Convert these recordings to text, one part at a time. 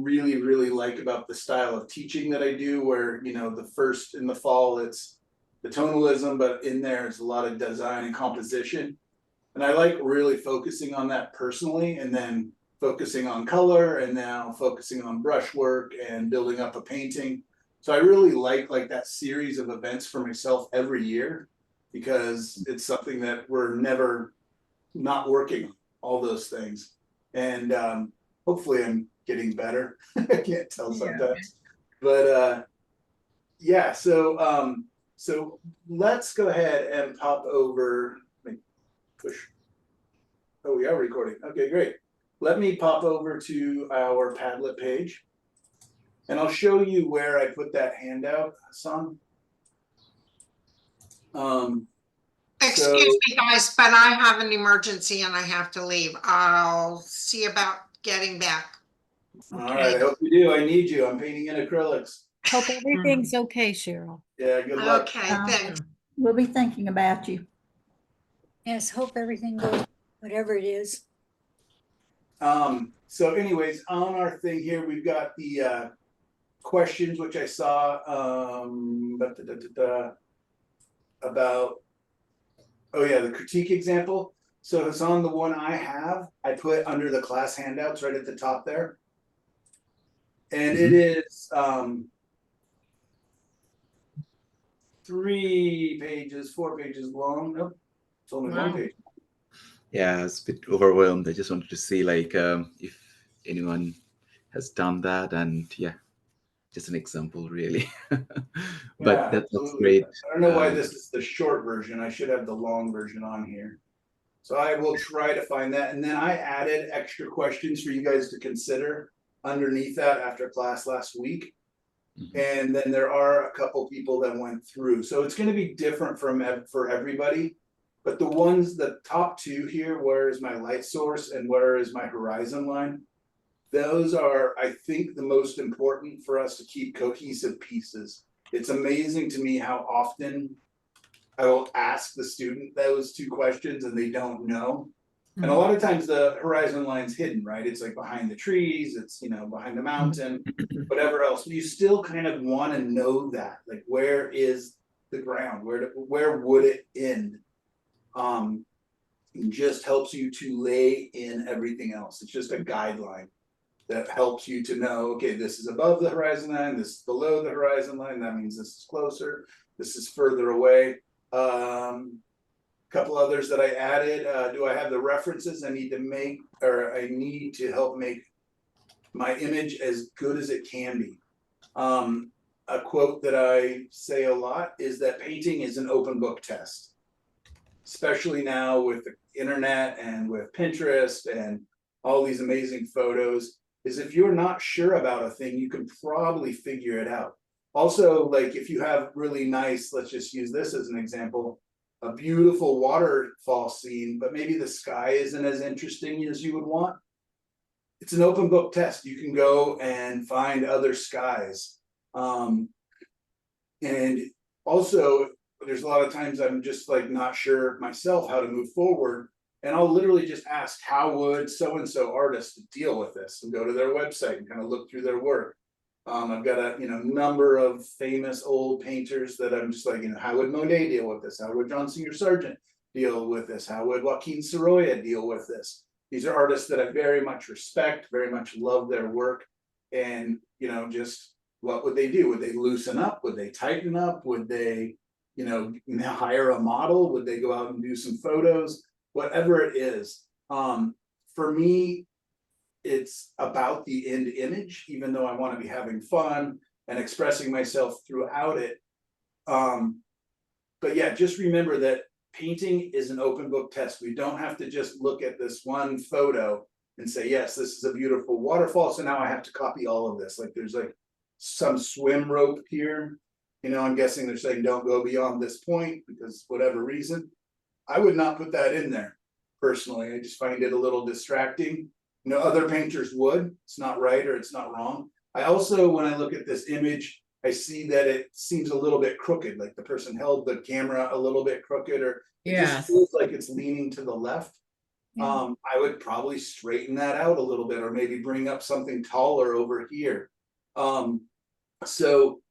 really, really like about the style of teaching that I do, where, you know, the first in the fall, it's the tonalism, but in there is a lot of design and composition. And I like really focusing on that personally, and then focusing on color, and now focusing on brushwork and building up a painting. So I really like that series of events for myself every year, because it's something that we're never not working on, all those things. And hopefully I'm getting better. I can't tell sometimes. But yeah, so let's go ahead and pop over. Let me push. Oh, we are recording. Okay, great. Let me pop over to our Padlet page, and I'll show you where I put that handout, Hassan. Excuse me, guys, but I have an emergency and I have to leave. I'll see about getting back. Okay. All right, I hope you do. I need you. I'm painting in acrylics. Hope everything's okay, Cheryl. Yeah, good luck. Okay, thanks. We'll be thinking about you. Yes, hope everything goes, whatever it is. So anyways, on our thing here, we've got the questions, which I saw about, oh yeah, the critique example. So it's on the one I have, I put under the class handouts right at the top there. And it is 3 pages, 4 pages long. Nope, it's only 1 page. Yeah, I was a bit overwhelmed. I just wanted to see like if anyone has done that, and yeah, just an example really. But Yeah, that's absolutely. great. I don't know why this is the short version. I should have the long version on here. So I will try to find that. And then I added extra questions for you guys to consider underneath that after class last week. And then there are a couple people that went through. So it's going to be different for everybody. But the top 2 here, where is my light source and where is my horizon line? Those are, I think, the most important for us to keep cohesive pieces. It's amazing to me how often I will ask the student those 2 questions and they don't know. And a lot of times the horizon line's hidden, right? It's like behind the trees, it's, you know, behind the mountain, whatever else. But you still kind of want to know that, like, where is the ground? Where would it end? It just helps you to lay in everything else. It's just a guideline that helps you to know, okay, this is above the horizon line, this is below the horizon line, that means this is closer, this is further away. Couple others that I added. Do I have the references I need to make, or I need to help make my image as good as it can be? A quote that I say a lot is that painting is an open book test, especially now with the internet and with Pinterest and all these amazing photos. Is if you're not sure about a thing, you can probably figure it out. Also, like if you have really nice, let's just use this as an example, a beautiful waterfall scene, but maybe the sky isn't as interesting as you would want. It's an open book test. You can go and find other skies. And also, there's a lot of times I'm just like not sure myself how to move forward. And I'll literally just ask, how would so-and-so artist deal with this? And go to their website and kind of look through their work. I've got a number of famous old painters that I'm just like, how would Monet deal with this? How would John Singer Sargent deal with this? How would Joaquin Sorolla deal with this? These are artists that I very much respect, very much love their work. And, just what would they do? Would they loosen up? Would they tighten up? Would they, hire a model? Would they go out and do some photos? Whatever it is. For me, it's about the end image, even though I want to be having fun and expressing myself throughout it. But yeah, just remember that painting is an open book test. We don't have to just look at this one photo and say, yes, this is a beautiful waterfall, so now I have to copy all of this. Like there's like some swim rope here. I'm guessing they're saying don't go beyond this point because whatever reason. I would not put that in there personally. I just find it a little distracting. Other painters would. It's not right or it's not wrong. I also, when I look at this image, I see that it seems a little bit crooked, like the person held the camera a little bit crooked, or it just feels like it's leaning to the left. I would probably straighten that out a little bit, or maybe bring up something taller over here. So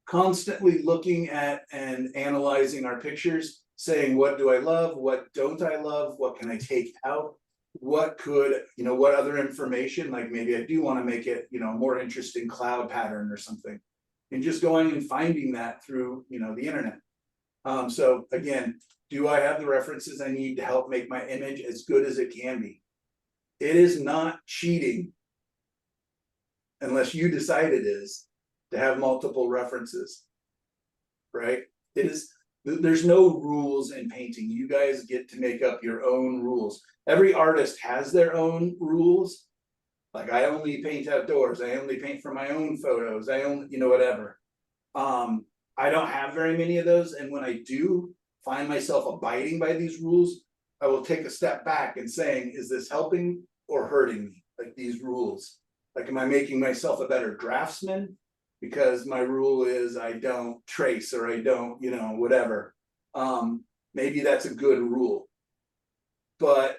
constantly looking at and analyzing our pictures, saying, what do I love? What don't I love? What can I take out? What could, what other information, like maybe I do want to make it, more interesting cloud pattern or something. And just going and finding that through, the internet. So again, do I have the references I need to help make my image as good as it can be? It is not cheating, unless you decide it is, to have multiple references, right? It is, there's no rules in painting. You guys get to make up your own rules. Every artist has their own rules. Like, I only paint outdoors. I only paint for my own photos. I only, whatever. I don't have very many of those. And when I do find myself abiding by these rules, I will take a step back and saying, is this helping or hurting me? Like, these rules, like, am I making myself a better draftsman because my rule is I don't trace, or I don't, whatever. Maybe that's a good rule, but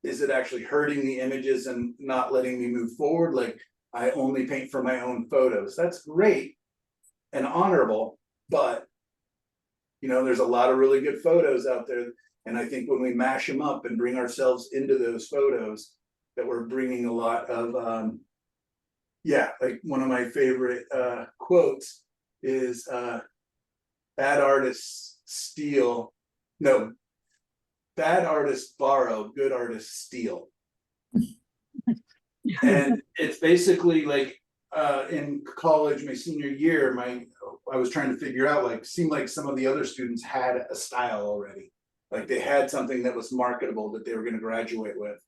is it actually hurting the images and not letting me move forward? Like, I only paint for my own photos. That's great and honorable, but there's a lot of really good photos out there. And I think when we mash them up and bring ourselves into those photos, that we're bringing a lot of, like one of my favorite quotes is, bad artists steal, no, bad artists borrow, good artists steal. And it's basically like, in college, my senior year, I was trying to figure out, like, seemed like some of the other students had a style already. Like, they had something that was marketable that they were going to graduate with.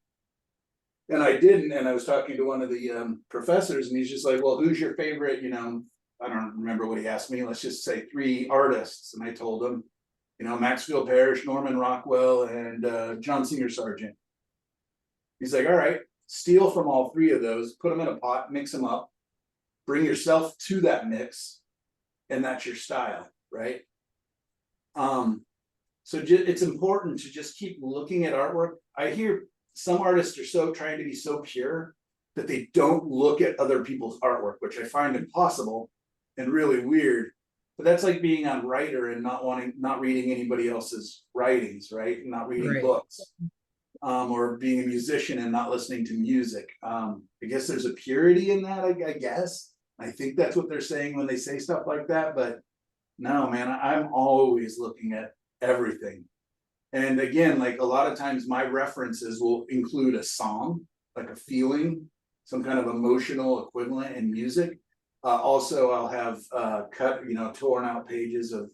And I didn't. And I was talking to one of the professors, and he's just like, well, who's your favorite, I don't remember what he asked me. Let's just say 3 artists. And I told him, Maxfield Parrish, Norman Rockwell, and John Singer Sargent. He's like, all right, steal from all 3 of those, put them in a pot, mix them up, bring yourself to that mix, and that's your style, right? So it's important to just keep looking at artwork. I hear some artists are so trying to be so pure that they don't look at other people's artwork, which I find impossible and really weird. But that's like being on Writer and not reading anybody else's writings, right? Not reading books. Or being a musician and not listening to music. I guess there's a purity in that, I guess. I think that's what they're saying when they say stuff like that. But no, man, I'm always looking at everything. And again, like, a lot of times my references will include a song, like a feeling, some kind of emotional equivalent in music. Also, I'll have torn out pages of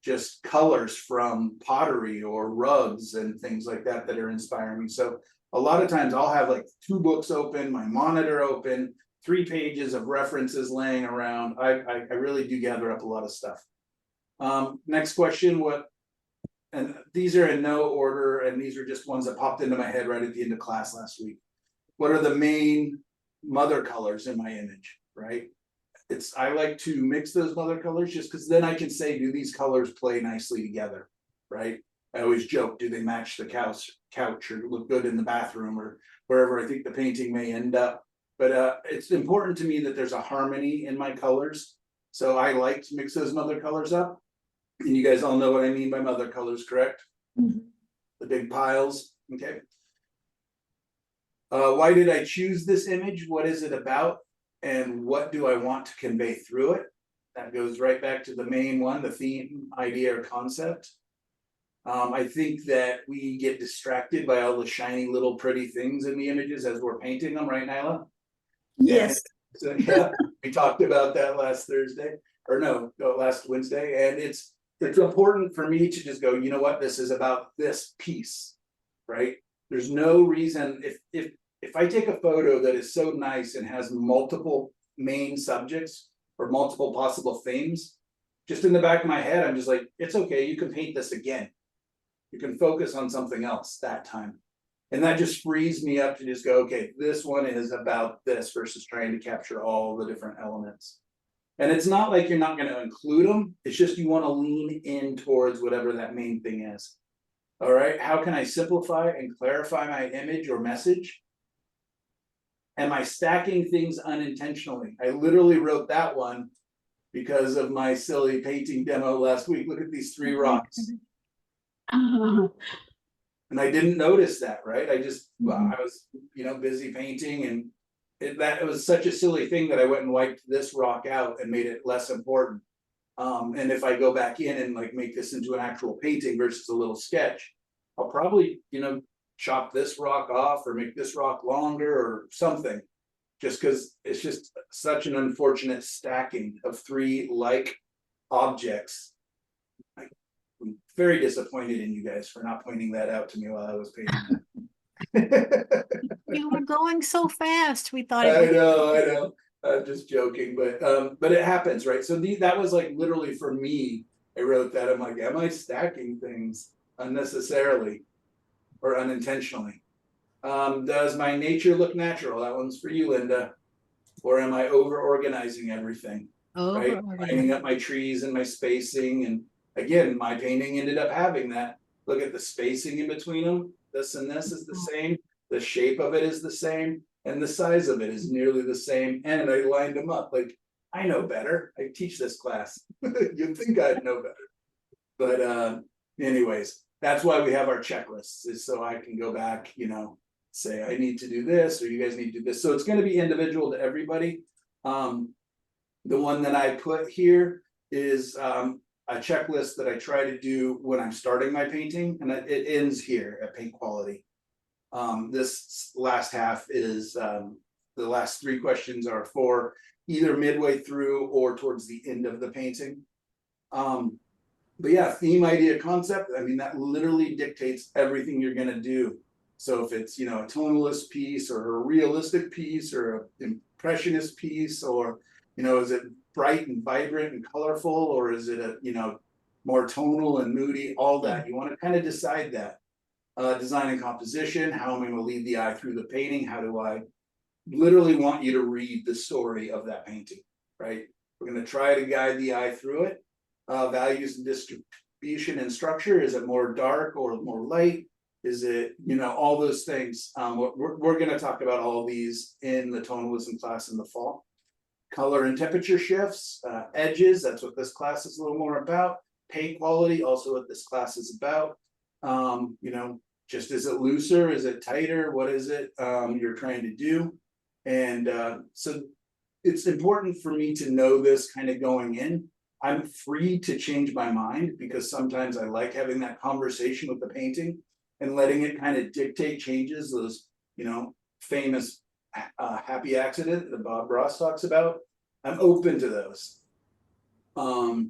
just colors from pottery or rugs and things like that that are inspiring me. So a lot of times I'll have like 2 books open, my monitor open, 3 pages of references laying around. I really do gather up a lot of stuff. Next question, and these are in no order, and these are just ones that popped into my head right at the end of class last week. What are the main mother colors in my image, right? I like to mix those mother colors just because then I can say, do these colors play nicely together, right? I always joke, do they match the couch or look good in the bathroom or wherever I think the painting may end up. But it's important to me that there's a harmony in my colors. So I like to mix those mother colors up. And you guys all know what I mean by mother colors, correct? Mm-hmm. The big piles, okay. Why did I choose this image? What is it about? And what do I want to convey through it? That goes right back to the main one, the theme, idea, or concept. I think that we get distracted by all the shiny little pretty things in the images as we're painting them, right, Nyla? Yes. So, yeah, we talked about that last Wednesday, and it's important for me to just go, you know what, this is about this piece, right? There's no reason, if I take a photo that is so nice and has multiple main subjects or multiple possible themes, just in the back of my head, I'm just like, it's okay, you can paint this again. You can focus on something else that time. And that just frees me up to just go, okay, this one is about this versus trying to capture all the different elements. And it's not like you're not going to include them. It's just you want to lean in towards whatever that main thing is. All right, how can I simplify and clarify my image or message? Am I stacking things unintentionally? I literally wrote that one because of my silly painting demo last week. Look at these 3 rocks. And I didn't notice that, right? I just, well, I was, busy painting, and it was such a silly thing that I went and wiped this rock out and made it less important. And if I go back in and like make this into an actual painting versus a little sketch, I'll probably, chop this rock off or make this rock longer or something. Just because it's just such an unfortunate stacking of 3 like objects. I'm very disappointed in you guys for not pointing that out to me while I was painting that. You were going so fast. We thought I it was. know. I'm just joking, but it happens, right? So that was like literally for me. I wrote that. I'm like, am I stacking things unnecessarily or unintentionally? Does my nature look natural? That one's for you, Linda. Or am I over organizing everything? Right? Lining up my trees and my spacing. And again, my painting ended up having that. Look at the spacing in between them. This and this is the same. The shape of it is the same. And the size of it is nearly the same. And I lined them up. Like, I know better. I teach this class. You'd think I'd know better. But anyways, that's why we have our checklists, is so I can go back, say I need to do this, or you guys need to do this. So it's going to be individual to everybody. The one that I put here is a checklist that I try to do when I'm starting my painting, and it ends here at paint quality. This last half is the last 3 questions are for either midway through or towards the end of the painting. But yeah, theme, idea, concept, I mean, that literally dictates everything you're going to do. So if it's, a tonalist piece or a realistic piece or an impressionist piece, or, is it bright and vibrant and colorful, or is it a, more tonal and moody, all that. You want to kind of decide that. Design and composition, how am I going to lead the eye through the painting? How do I literally want you to read the story of that painting, right? We're going to try to guide the eye through it. Values and distribution and structure, is it more dark or more light? Is it, all those things. We're going to talk about all these in the tonalism class in the fall. Color and temperature shifts, edges, that's what this class is a little more about. Paint quality, also what this class is about. Just is it looser, is it tighter, what is it you're trying to do? And so it's important for me to know this kind of going in. I'm free to change my mind, because sometimes I like having that conversation with the painting and letting it kind of dictate changes, those, famous happy accident that Bob Ross talks about. I'm open to those. Oh,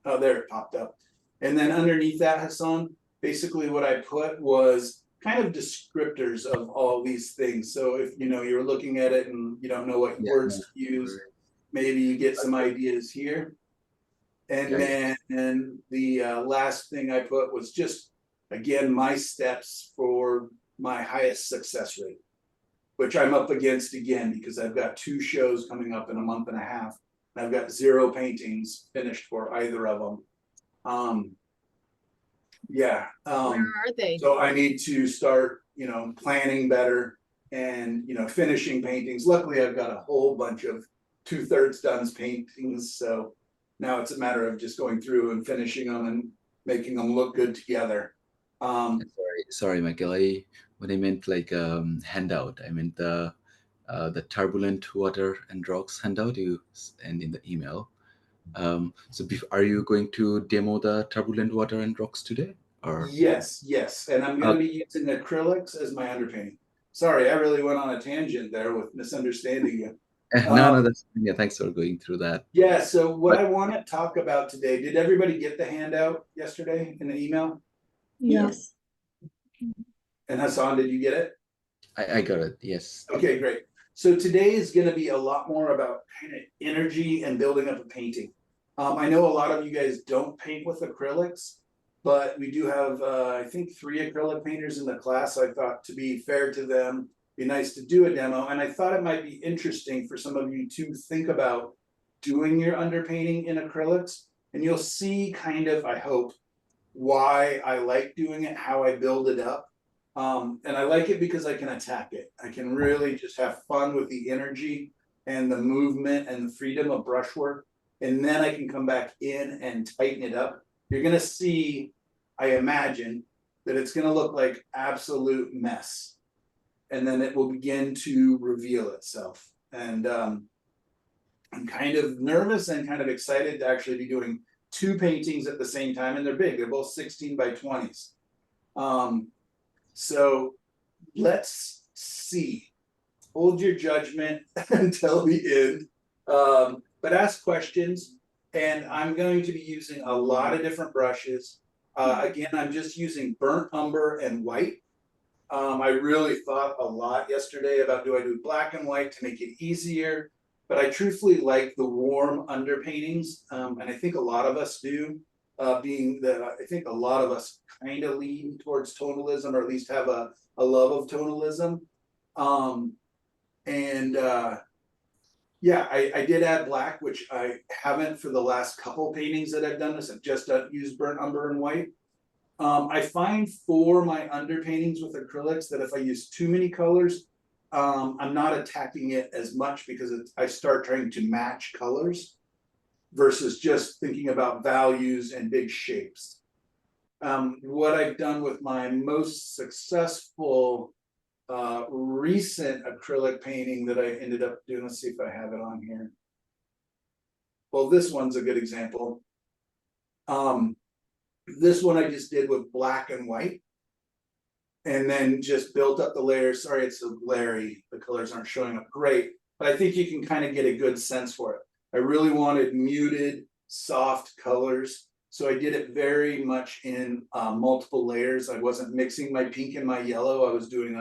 there it popped up. And then underneath that, Hassan, basically what I put was kind of descriptors of all these things. So if, you're looking at it and you don't know what words to use, maybe you get some ideas here. And then the last thing I put was just, again, my steps for my highest success rate, which I'm up against again, because I've got 2 shows coming up in a month and a half. And I've got 0 paintings finished for either of them. Where are they? So I need to start, planning better and, finishing paintings. Luckily, I've got a whole bunch of 2/3 done paintings. So now it's a matter of just going through and finishing them and making them look good together. Sorry, Michael. When I meant like handout, I meant the Turbulent Water and Rocks handout you send in the email. So are you going to demo the Turbulent Water and Rocks today? Or Yes, and I'm going to be using acrylics as my underpainting. Sorry, I really went on a tangent there with misunderstanding you. No, thanks for going through that. Yeah, so what I want to talk about today, did everybody get the handout yesterday in the email? Yes. And Hassan, did you get it? I got it, yes. Okay, great. So today is going to be a lot more about kind of energy and building up a painting. I know a lot of you guys don't paint with acrylics, but we do have, I think, 3 acrylic painters in the class. So I thought, to be fair to them, be nice to do a demo. And I thought it might be interesting for some of you to think about doing your underpainting in acrylics. And you'll see kind of, I hope, why I like doing it, how I build it up. And I like it because I can attack it. I can really just have fun with the energy and the movement and the freedom of brushwork. And then I can come back in and tighten it up. You're gonna see, I imagine, that it's gonna look like absolute mess. And then it will begin to reveal itself. And I'm kind of nervous and kind of excited to actually be doing 2 paintings at the same time, and they're big. They're both 16 by 20s. So let's see. Hold your judgment until the end, but ask questions. And I'm going to be using a lot of different brushes. Again, I'm just using burnt umber and white. I really thought a lot yesterday about, do I do black and white to make it easier? But I truthfully like the warm underpaintings, and I think a lot of us do, being that I think a lot of us kind of lean towards tonalism, or at least have a love of tonalism. Yeah, I did add black, which I haven't for the last couple paintings that I've done this. I've just used burnt umber and white. I find for my underpaintings with acrylics that if I use too many colors, I'm not attacking it as much, because I start trying to match colors versus just thinking about values and big shapes. What I've done with my most successful recent acrylic painting that I ended up doing, let's see if I have it on here. Well, this one's a good example. This one I just did with black and white, and then just built up the layers. Sorry, it's so glary. The colors aren't showing up great, but I think you can kind of get a good sense for it. I really wanted muted, soft colors. So I did it very much in multiple layers. I wasn't mixing my pink and my yellow. I was doing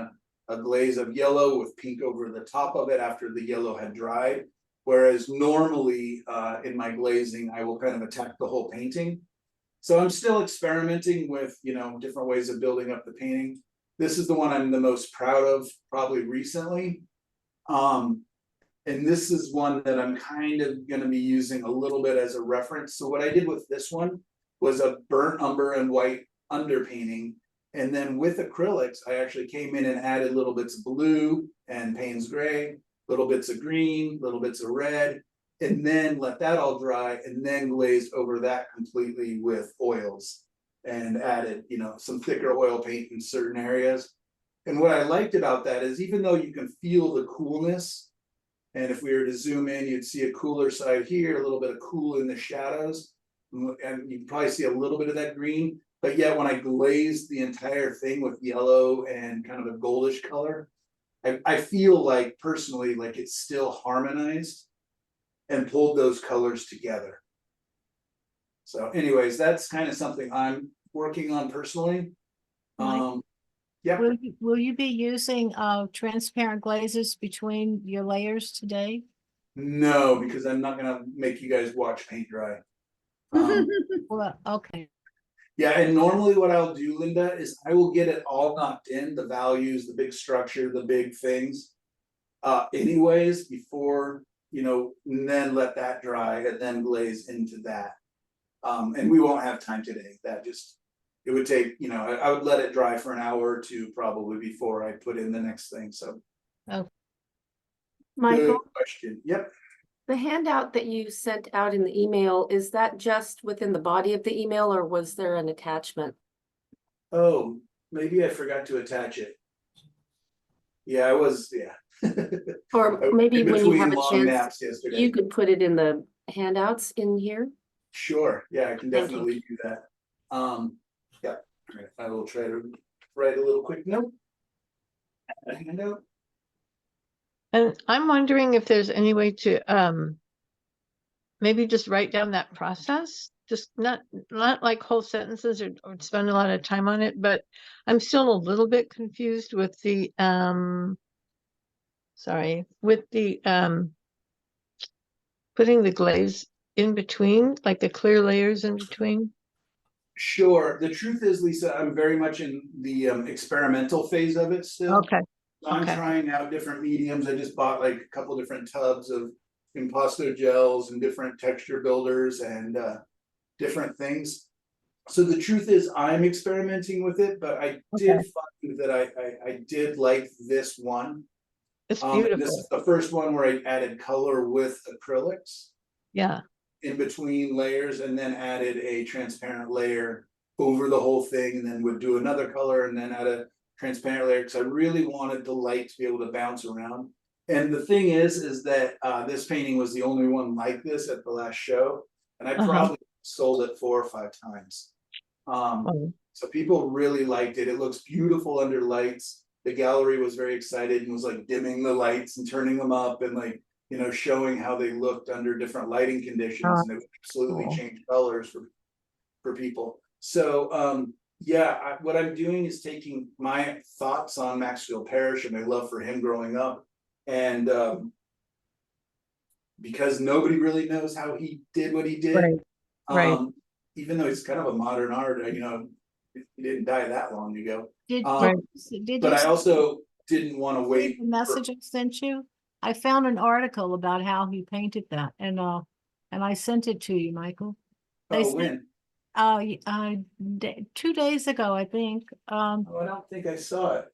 a glaze of yellow with pink over the top of it after the yellow had dried. Whereas normally in my glazing, I will kind of attack the whole painting. So I'm still experimenting with, different ways of building up the painting. This is the one I'm the most proud of, probably recently. And this is one that I'm kind of going to be using a little bit as a reference. So what I did with this one was a burnt umber and white underpainting. And then with acrylics, I actually came in and added little bits of blue and Payne's gray, little bits of green, little bits of red, and then let that all dry, and then glazed over that completely with oils and added, some thicker oil paint in certain areas. And what I liked about that is, even though you can feel the coolness, and if we were to zoom in, you'd see a cooler side here, a little bit of cool in the shadows, and you'd probably see a little bit of that green. But yet when I glazed the entire thing with yellow and kind of a goldish color, I feel like personally, like it's still harmonized and pulled those colors together. So anyways, that's kind of something I'm working on personally. Mike, Yeah. Will you be using transparent glazes between your layers today? No, because I'm not gonna make you guys watch paint dry. Well, okay. Yeah, and normally what I'll do, Linda, is I will get it all knocked in, the values, the big structure, the big things. Anyways, before, and then let that dry and then glaze into that. And we won't have time today. It would take, I would let it dry for an hour or two probably before I put in the next thing. So. Oh. Michael, Good question. Yep. the handout that you sent out in the email, is that just within the body of the email, or was there an attachment? Oh, maybe I forgot to attach it. Yeah, I was, yeah. Or maybe when you have a long chance, naps yesterday. you could put it in the handouts in here. Sure, yeah, I can Thank you. definitely do that. Yeah, I will try to write a little quick note. A handout. And I'm wondering if there's any way to maybe just write down that process, just not like whole sentences or spend a lot of time on it, but I'm still a little bit confused with the putting the glaze in between, like the clear layers in between. Sure, the truth is, Lisa, I'm very much in the experimental phase of it still. Okay. I'm trying out different mediums. I just bought like a couple different tubs of impasto gels and different texture builders and different things. So the truth is, I'm experimenting with it, but I did find that I did like this one. It's This beautiful. is the first one where I added color with acrylics Yeah. in between layers, and then added a transparent layer over the whole thing, and then would do another color and then add a transparent layer, because I really wanted the light to be able to bounce around. And the thing is that this painting was the only one like this at the last show, and I probably sold it 4 or 5 times. So people really liked it. It looks beautiful under lights. The gallery was very excited and was like dimming the lights and turning them up, and like, you know, showing how they looked under different lighting conditions, and it would absolutely change colors for people. So yeah, what I'm doing is taking my thoughts on Maxfield Parrish and my love for him growing up, and because nobody really knows how he did what he did. Right. Even though he's kind of a modern art, you know, he didn't die that long ago. Did But you I see also didn't want to wait. the message I sent you? I found an article about how he painted that, and I sent it to you, Michael. They said- When? 2 days ago, I think. Oh, I don't think I saw it.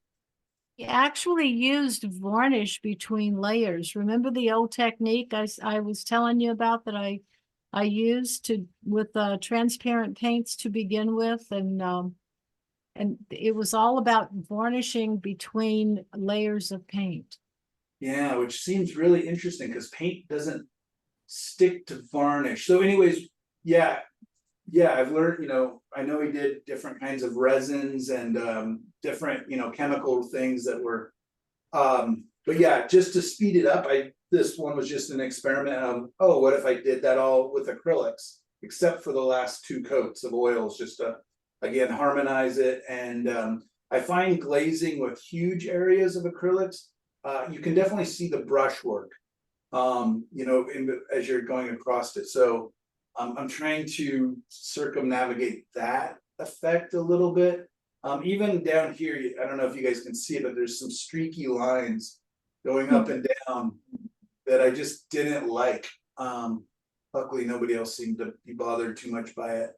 He actually used varnish between layers. Remember the old technique I was telling you about that I used with transparent paints to begin with, and it was all about varnishing between layers of paint. Yeah, which seems really interesting because paint doesn't stick to varnish. So anyways, yeah, I've learned, you know, I know he did different kinds of resins and different, you know, chemical things that were, but yeah, just to speed it up, this one was just an experiment of, oh, what if I did that all with acrylics, except for the last 2 coats of oils, just to, again, harmonize it. And I find glazing with huge areas of acrylics, you can definitely see the brushwork, you know, as you're going across it. So I'm trying to circumnavigate that effect a little bit. Even down here, I don't know if you guys can see it, but there's some streaky lines going up and down that I just didn't like. Luckily, nobody else seemed to be bothered too much by it.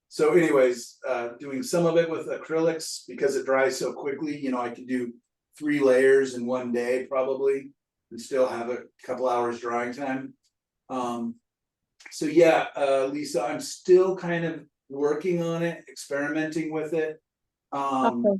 So anyways, doing some of it with acrylics because it dries so quickly, you know, I can do 3 layers in one day probably and still have a couple hours drying time. So yeah, Lisa, I'm still kind of working on it, experimenting with it. No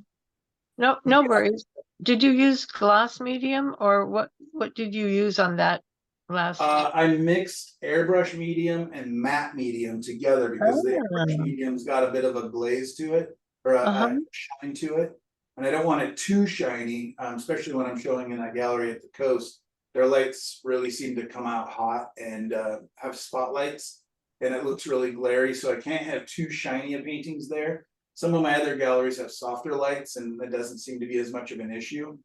worries. Did you use gloss medium, or what did you use on that last? I mixed airbrush medium and matte medium together because the airbrush medium's got a bit of a glaze to it, or a shine to it. And I don't want it too shiny, especially when I'm showing in a gallery at the coast. Their lights really seem to come out hot and have spotlights, and it looks really glary. So I can't have too shiny of paintings there. Some of my other galleries have softer lights, and it doesn't seem to be as much of an issue.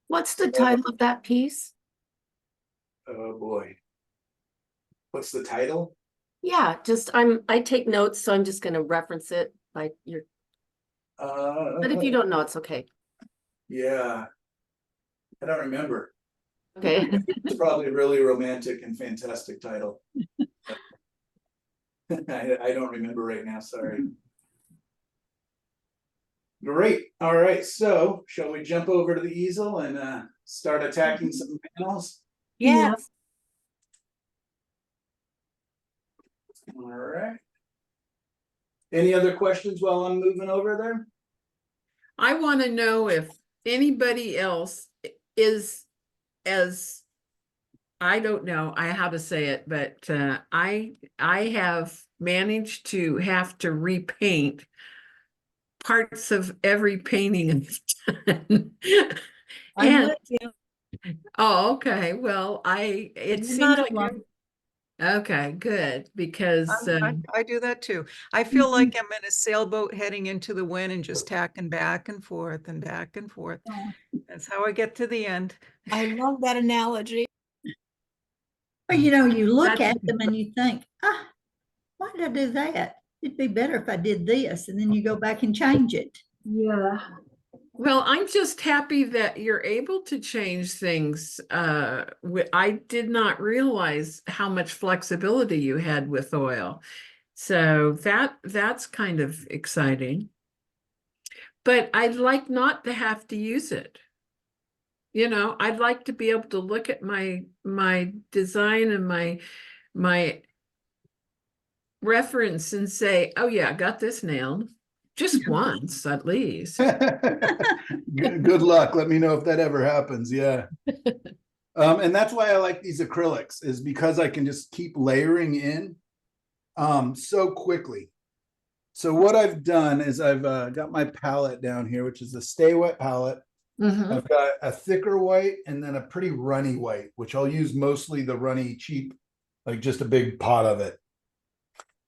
What's the title of that piece? Oh boy, what's the title? Yeah, just I take notes, so I'm just gonna reference it like you're, but if you don't know, it's okay. Yeah, I don't remember. Okay. It's probably a really romantic and fantastic title. I don't remember right now, sorry. Great, all right, so shall we jump over to the easel and start attacking some panels? Yeah. All right. Any other questions while I'm moving over there? I want to know if anybody else is as, I don't know how to say it, but I have managed to have to repaint parts of every painting I've done. I'm with you. Oh, okay. Well, it You're seems not like alone. okay, good, because I do that too. I feel like I'm in a sailboat heading into the wind and just tacking back and forth and back and forth. Oh. That's how I get to the end. I love that analogy. Well, you know, you look That's- at them and you think, why did I do that? It'd be better if I did this, and then you go back and change it. Yeah. Well, I'm just happy that you're able to change things. I did not realize how much flexibility you had with oil. So that's kind of exciting. But I'd like not to have to use it. You know, I'd like to be able to look at my design and my reference and say, oh yeah, I got this nailed. Just once at least. Good luck. Let me know if that ever happens. Yeah. And that's why I like these acrylics, is because I can just keep layering in so quickly. So what I've done is I've got my palette down here, which is a Stay Wet palette. Mhm. I've got a thicker white and then a pretty runny white, which I'll use mostly the runny cheap, like just a big pot of it.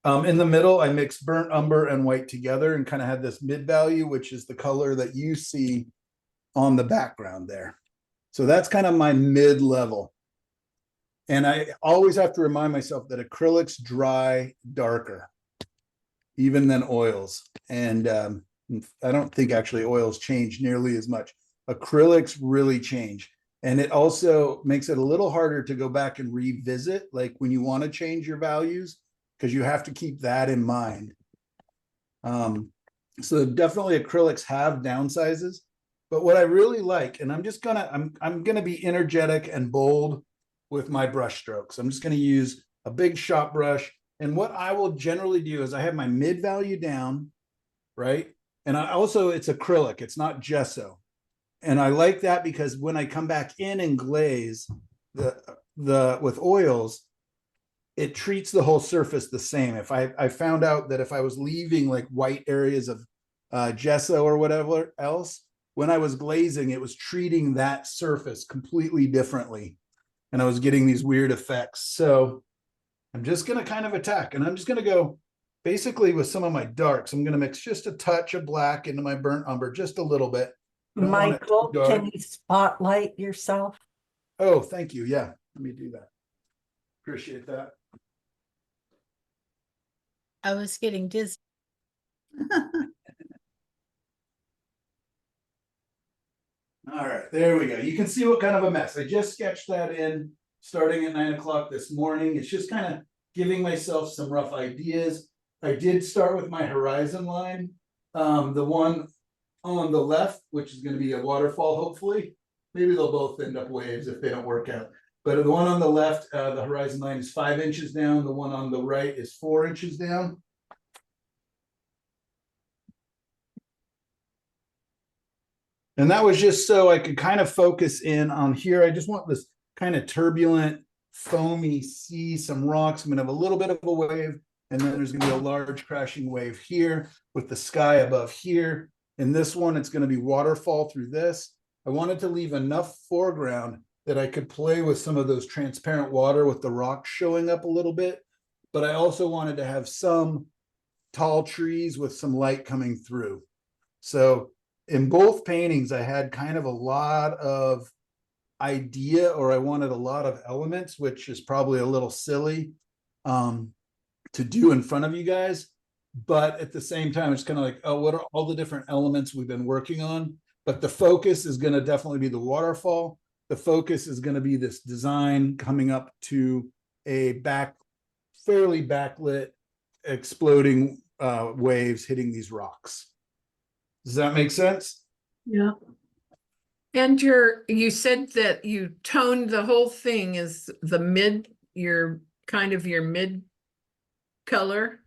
In the middle, I mix burnt umber and white together and kind of have this mid value, which is the color that you see on the background there. So that's kind of my mid level. And I always have to remind myself that acrylics dry darker, even than oils. And I don't think actually oils change nearly as much. Acrylics really change. And it also makes it a little harder to go back and revisit, like when you want to change your values, because you have to keep that in mind. So definitely acrylics have downsizes, but what I really like, and I'm gonna be energetic and bold with my brush strokes. I'm just gonna use a big shop brush. And what I will generally do is I have my mid value down, right? And I also, it's acrylic, it's not gesso. And I like that because when I come back in and glaze with oils, it treats the whole surface the same. If I found out that if I was leaving like white areas of gesso or whatever else, when I was glazing, it was treating that surface completely differently. And I was getting these weird effects. So I'm just going to kind of attack, and I'm just going to go basically with some of my darks. I'm going to mix just a touch of black into my burnt umber, just a little bit. I don't want it too Michael, dark. can you spotlight yourself? Oh, thank you. Yeah, let me do that. Appreciate that. I was getting dizzy. All right, there we go. You can see what kind of a mess. I just sketched that in starting at 9 o'clock this morning. It's just kind of giving myself some rough ideas. I did start with my horizon line. The one on the left, which is going to be a waterfall, hopefully. Maybe they'll both end up waves if they don't work out. But the one on the left, the horizon line is 5 inches down. The one on the right is 4 inches down. And that was just so I could kind of focus in on here. I just want this kind of turbulent, foamy sea, some rocks. I'm going to have a little bit of a wave, and then there's going to be a large crashing wave here with the sky above here. In this one, it's going to be waterfall through this. I wanted to leave enough foreground that I could play with some of those transparent water with the rocks showing up a little bit. But I also wanted to have some tall trees with some light coming through. So in both paintings, I had kind of a lot of idea, or I wanted a lot of elements, which is probably a little silly to do in front of you guys. But at the same time, it's kind of like, oh, what are all the different elements we've been working on? But the focus is going to definitely be the waterfall. The focus is going to be this design coming up to a fairly backlit, exploding waves hitting these rocks. Does that make sense? Yeah. And you said that you toned the whole thing as your mid color.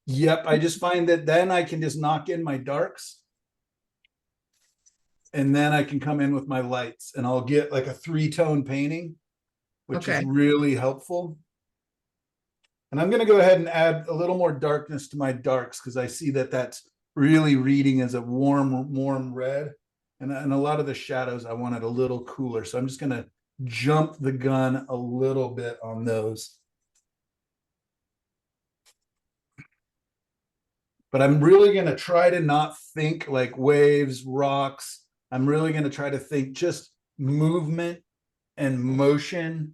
Yep, I just find that then I can just knock in my darks. And then I can come in with my lights, and I'll get like a 3-tone painting, which is really helpful. And I'm going to go ahead and add a little more darkness to my darks, because I see that that's really reading as a warm red. And a lot of the shadows, I want it a little cooler. So I'm just going to jump the gun a little bit on those. But I'm really going to try to not think like waves, rocks. I'm really going to try to think just movement and motion.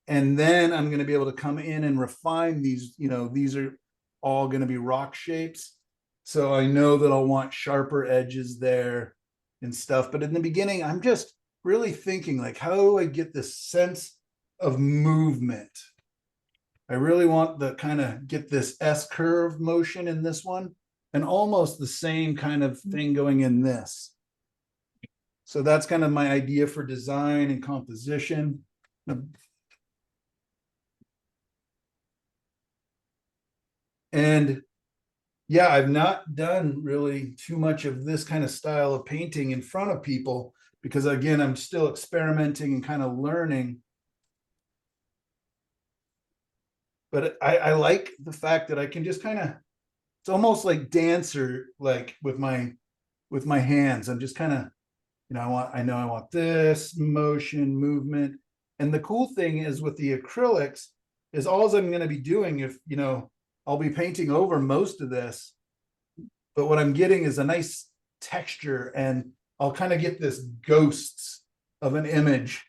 And then I'm going to be able to come in and refine these, these are all going to be rock shapes. So I know that I'll want sharper edges there. and stuff. But in the beginning, I'm just really thinking like, how do I get this sense of movement? I really want the kind of get this S curve motion in this one and almost the same kind of thing going in this. So that's kind of my idea for design and composition. And yeah, I've not done really too much of this kind of style of painting in front of people because again, I'm still experimenting and kind of learning. But I like the fact that I can just kind of, it's almost like dancer, like with my hands. I'm just kind of, I know I want this motion, movement. And the cool thing is with the acrylics is all I'm going to be doing if, I'll be painting over most of this, but what I'm getting is a nice texture and I'll kind of get this ghosts of an image.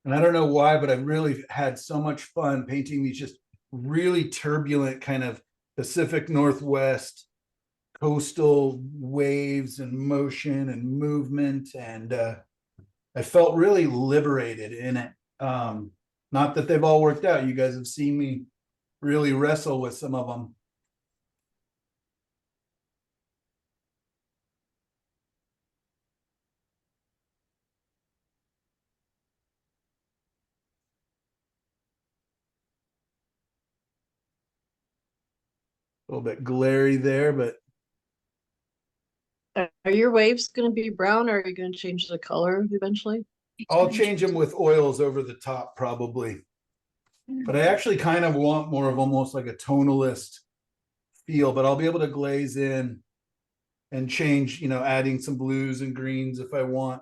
And I don't know why, but I've really had so much fun painting these just really turbulent kind of Pacific Northwest coastal waves and motion and movement. And I felt really liberated in it. Not that they've all worked out. You guys have seen me really wrestle with some of them. A little bit glary there, but Are your waves going to be brown or are you going to change the color eventually? I'll change them with oils over the top probably. But I actually kind of want more of almost like a tonalist feel, but I'll be able to glaze in and change, adding some blues and greens if I want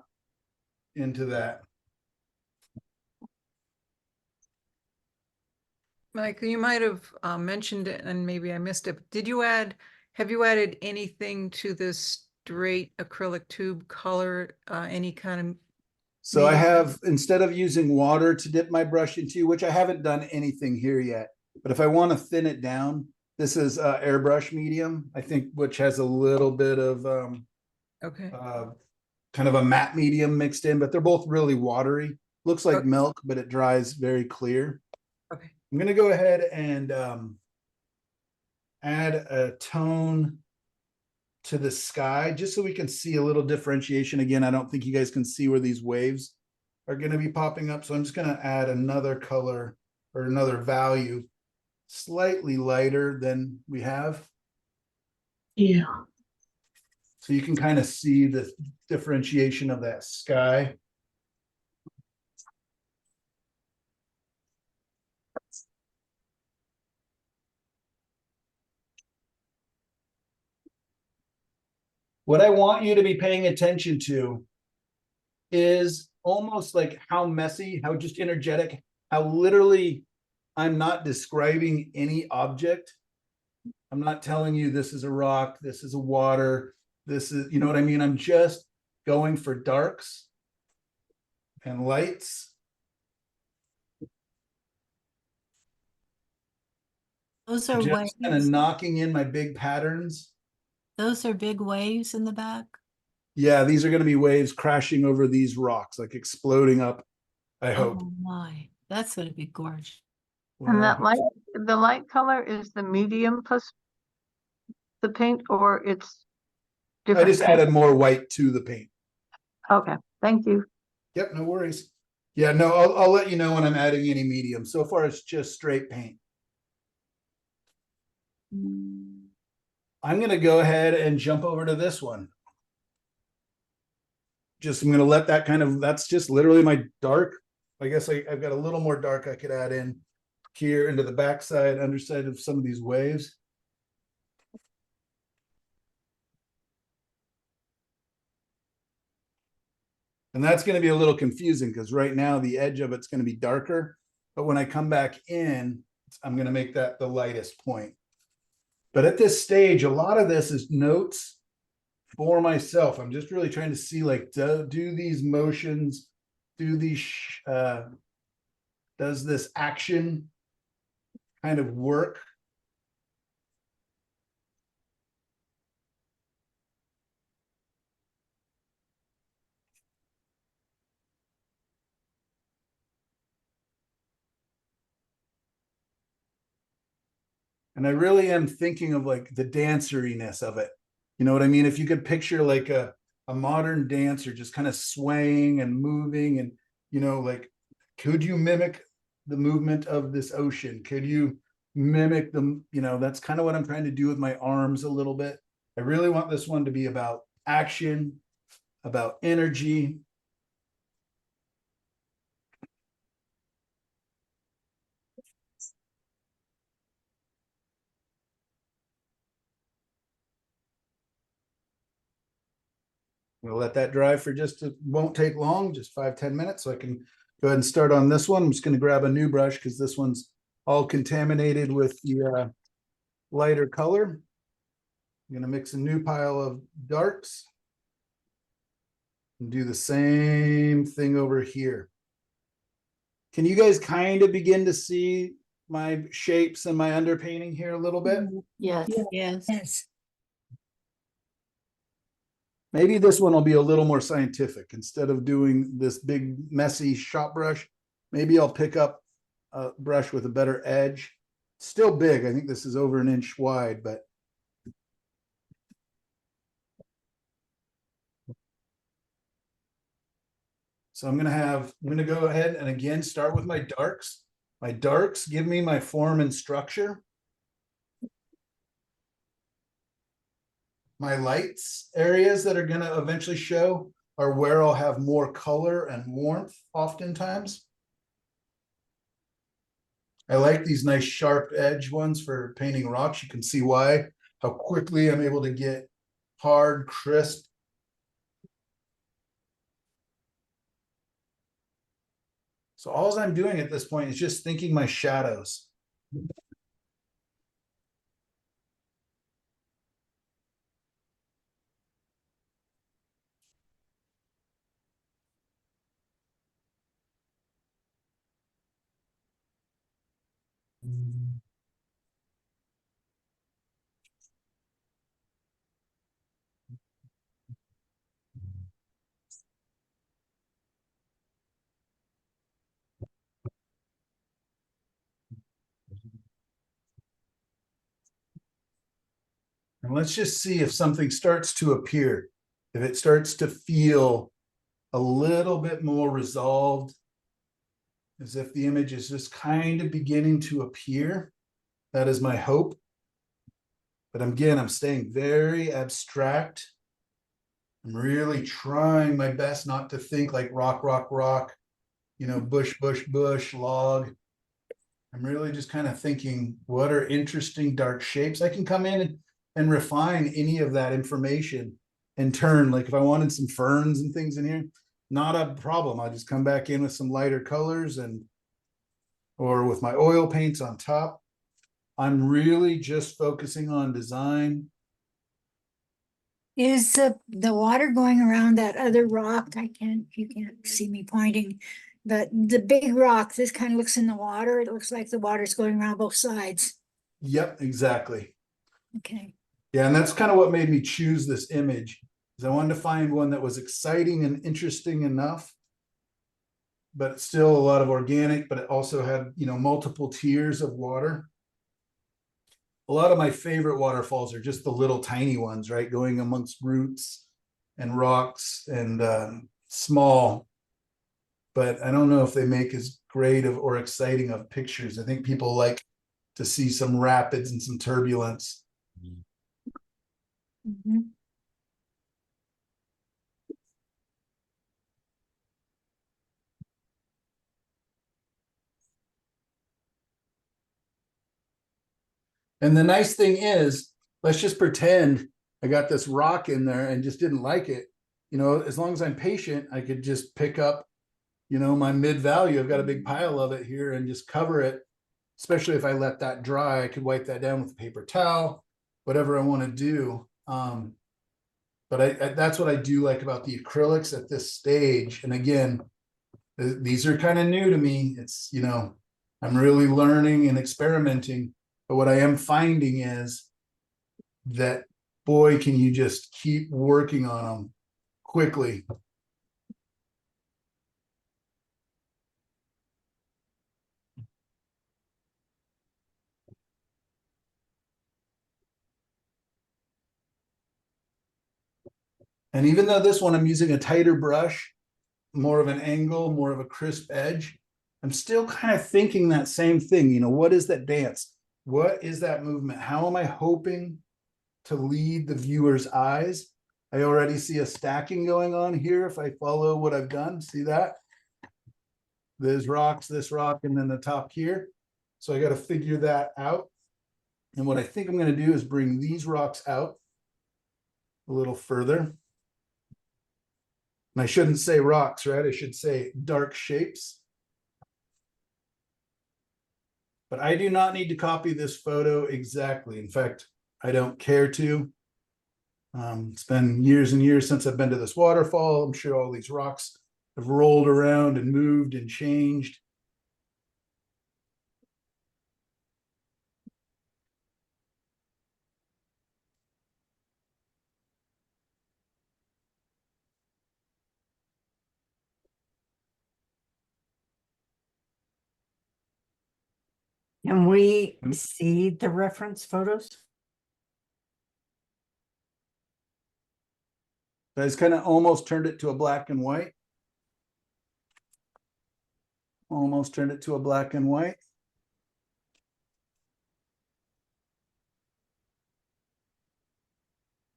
into that. Mike, you might have mentioned it and maybe I missed it. Have you added anything to this straight acrylic tube color, any kind of? So I have, instead of using water to dip my brush into, which I haven't done anything here yet, but if I want to thin it down, this is airbrush medium, I think, which has a little bit of Okay. kind of a matte medium mixed in, but they're both really watery. Looks like Okay. milk, but it dries very clear. Okay. I'm going to go ahead and add a tone to the sky just so we can see a little differentiation. Again, I don't think you guys can see where these waves are going to be popping up. So I'm just going to add another color or another value slightly lighter than we have. Yeah. So you can kind of see the differentiation of that sky. What I want you to be paying attention to is almost like how messy, how just energetic, how literally I'm not describing any object. I'm not telling you this is a rock, this is a water, this is, you know what I mean? I'm just going for darks and lights. Those are Just kind of waves. knocking in my big patterns. Those are big waves in the back. Yeah, these are going to be waves crashing over these rocks, like exploding up, I hope. Oh my, that's going to be gorgeous. And that Well, the light color is the medium plus the paint, or it's I different? just added more white to the paint. Okay, thank you. Yep, no worries. Yeah, no, I'll let you know when I'm adding any medium. So far, it's just straight paint. I'm going to go ahead and jump over to this one. I'm going to let that that's just literally my dark. I guess I've got a little more dark I could add in here into the backside, underside of some of these waves. And that's going to be a little confusing because right now the edge of it's going to be darker. But when I come back in, I'm going to make that the lightest point. But at this stage, a lot of this is notes for myself. I'm just really trying to see, like, do these motions, do these, does this action kind of work? And I really am thinking of like the danceriness of it. You know what I mean? If you could picture like a modern dancer just kind of swaying and moving and, you know, like, could you mimic the movement of this ocean? Could you mimic them? You know, that's kind of what I'm trying to do with my arms a little bit. I really want this one to be about action, about energy. We'll let that dry for it won't take long, just 5-10 minutes. So I can go ahead and start on this one. I'm just going to grab a new brush because this one's all contaminated with the lighter color. I'm going to mix a new pile of darks and do the same thing over here. Can you guys kind of begin to see my shapes and my underpainting here a little bit? Yes. Yes. Yes. Maybe this one will be a little more scientific. Instead of doing this big messy shop brush, maybe I'll pick up a brush with a better edge. Still big. I think this is over 1 inch wide, but so I'm going to go ahead and again start with my darks. My darks give me my form and structure. My lights areas that are going to eventually show are where I'll have more color and warmth oftentimes. I like these nice sharp edge ones for painting rocks. You can see why, how quickly I'm able to get hard, crisp. So all I'm doing at this point is just thinking my shadows. And let's just see if something starts to appear, if it starts to feel a little bit more resolved, as if the image is just kind of beginning to appear. That is my hope. But again, I'm staying very abstract. I'm really trying my best not to think like rock, rock, rock, you know, bush, bush, bush, log. I'm really just kind of thinking, what are interesting dark shapes? I can come in and refine any of that information and turn, like if I wanted some ferns and things in here, not a problem. I'll just come back in with some lighter colors or with my oil paints on top. I'm really just focusing on design. Is the water going around that other rock? You can't see me pointing, but the big rock, this kind of looks in the water. It looks like the water's going around both sides. Yep, exactly. Okay. Yeah, and that's kind of what made me choose this image, is I wanted to find one that was exciting and interesting enough, but still a lot of organic, but it also had, you know, multiple tiers of water. A lot of my favorite waterfalls are just the little tiny ones, right? Going amongst roots and rocks and small. But I don't know if they make as great of or exciting of pictures. I think people like to see some rapids and some turbulence. Mhm. And the nice thing is, let's just pretend I got this rock in there and just didn't like it. You know, as long as I'm patient, I could just pick up, you know, my mid value. I've got a big pile of it here and just cover it. Especially if I let that dry, I could wipe that down with a paper towel. whatever I want to do. But I that's what I do like about the acrylics at this stage. And again, these are kind of new to me. It's, you know, I'm really learning and experimenting. But what I am finding is that, boy, can you just keep working on them quickly. And even though this one I'm using a tighter brush, more of an angle, more of a crisp edge, I'm still kind of thinking that same thing. You know, what is that dance? What is that movement? How am I hoping to lead the viewer's eyes? I already see a stacking going on here if I follow what I've done. See that? There's rocks, this rock, and then the top here. So I got to figure that out. And what I think I'm going to do is bring these rocks out a little further. And I shouldn't say rocks, right? I should say dark shapes. But I do not need to copy this photo exactly. In fact, I don't care to. It's been years and years since I've been to this waterfall. I'm sure all these rocks have rolled around and moved and changed. Can we see the reference photos? I just kind of almost turned it to a black and white. Almost turned it to a black and white.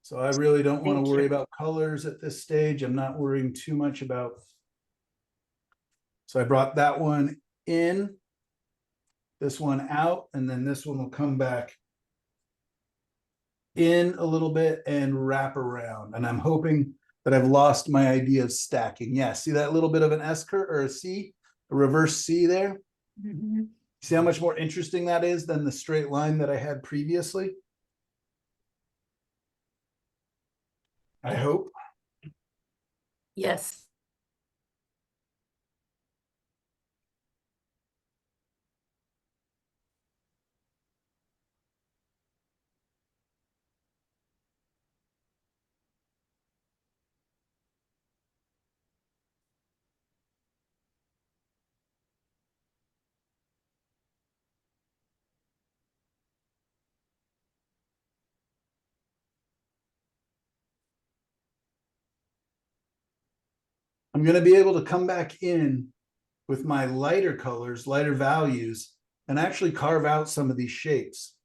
So I really don't want to Thank worry you. about colors at this stage. I'm not worrying too much about. So I brought that one in, this one out, and then this one will come back in a little bit and wrap around. And I'm hoping that I've lost my idea of stacking. Yeah, see that little bit of an S curve or a C, a reverse C there? Mhm. See how much more interesting that is than the straight line that I had previously? I hope. Yes. I'm going to be able to come back in with my lighter colors, lighter values, and actually carve out some of these shapes.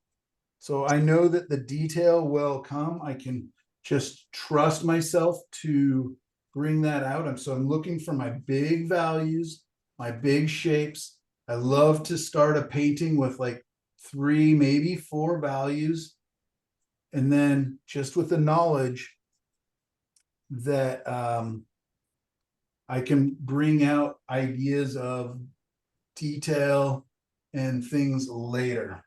So I know that the detail will come. I can just trust myself to bring that out. So I'm looking for my big values, my big shapes. I love to start a painting with like 3, maybe 4 values. And then just with the knowledge that I can bring out ideas of detail and things later.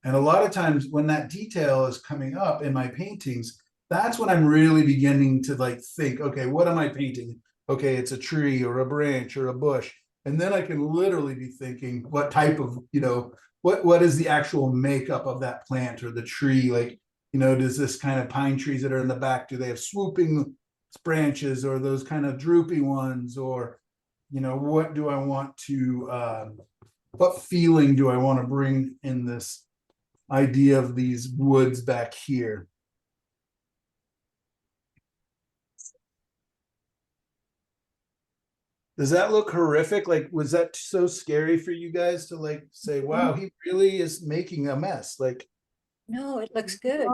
And a lot of times when that detail is coming up in my paintings, that's when I'm really beginning to like think, okay, what am I painting? Okay, it's a tree or a branch or a bush. And then I can literally be thinking what type of, you know, what is the actual makeup of that plant or the tree? Like, you know, does this kind of pine trees that are in the back, do they have swooping branches or those kind of droopy ones? Or, you know, what do I want to, what feeling do I want to bring in this idea of these woods back here? Does that look horrific? Like, was that so scary for you guys to like say, wow, he really is making a mess? Like, No, it looks good.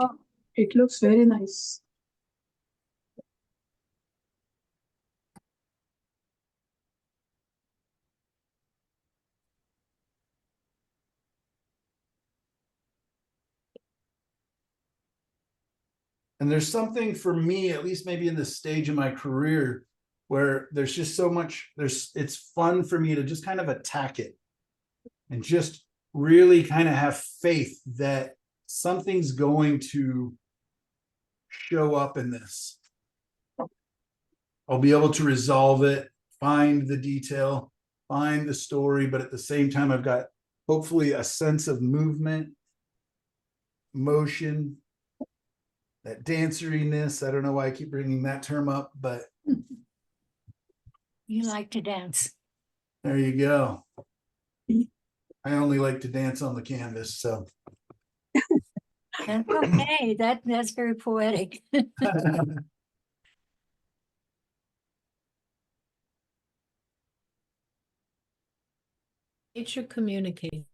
It looks very nice. and there's something for me, at least maybe in this stage of my career, where there's just so much, it's fun for me to just kind of attack it and just really kind of have faith that something's going to show up in this. I'll be able to resolve it, find the detail, find the story, but at the same time, I've got hopefully a sense of movement, motion, that danceriness. I don't know why I keep bringing that term up, but You like to dance. there you go. I only like to dance on the canvas, so. That's okay, that's very poetic. Nature communicate.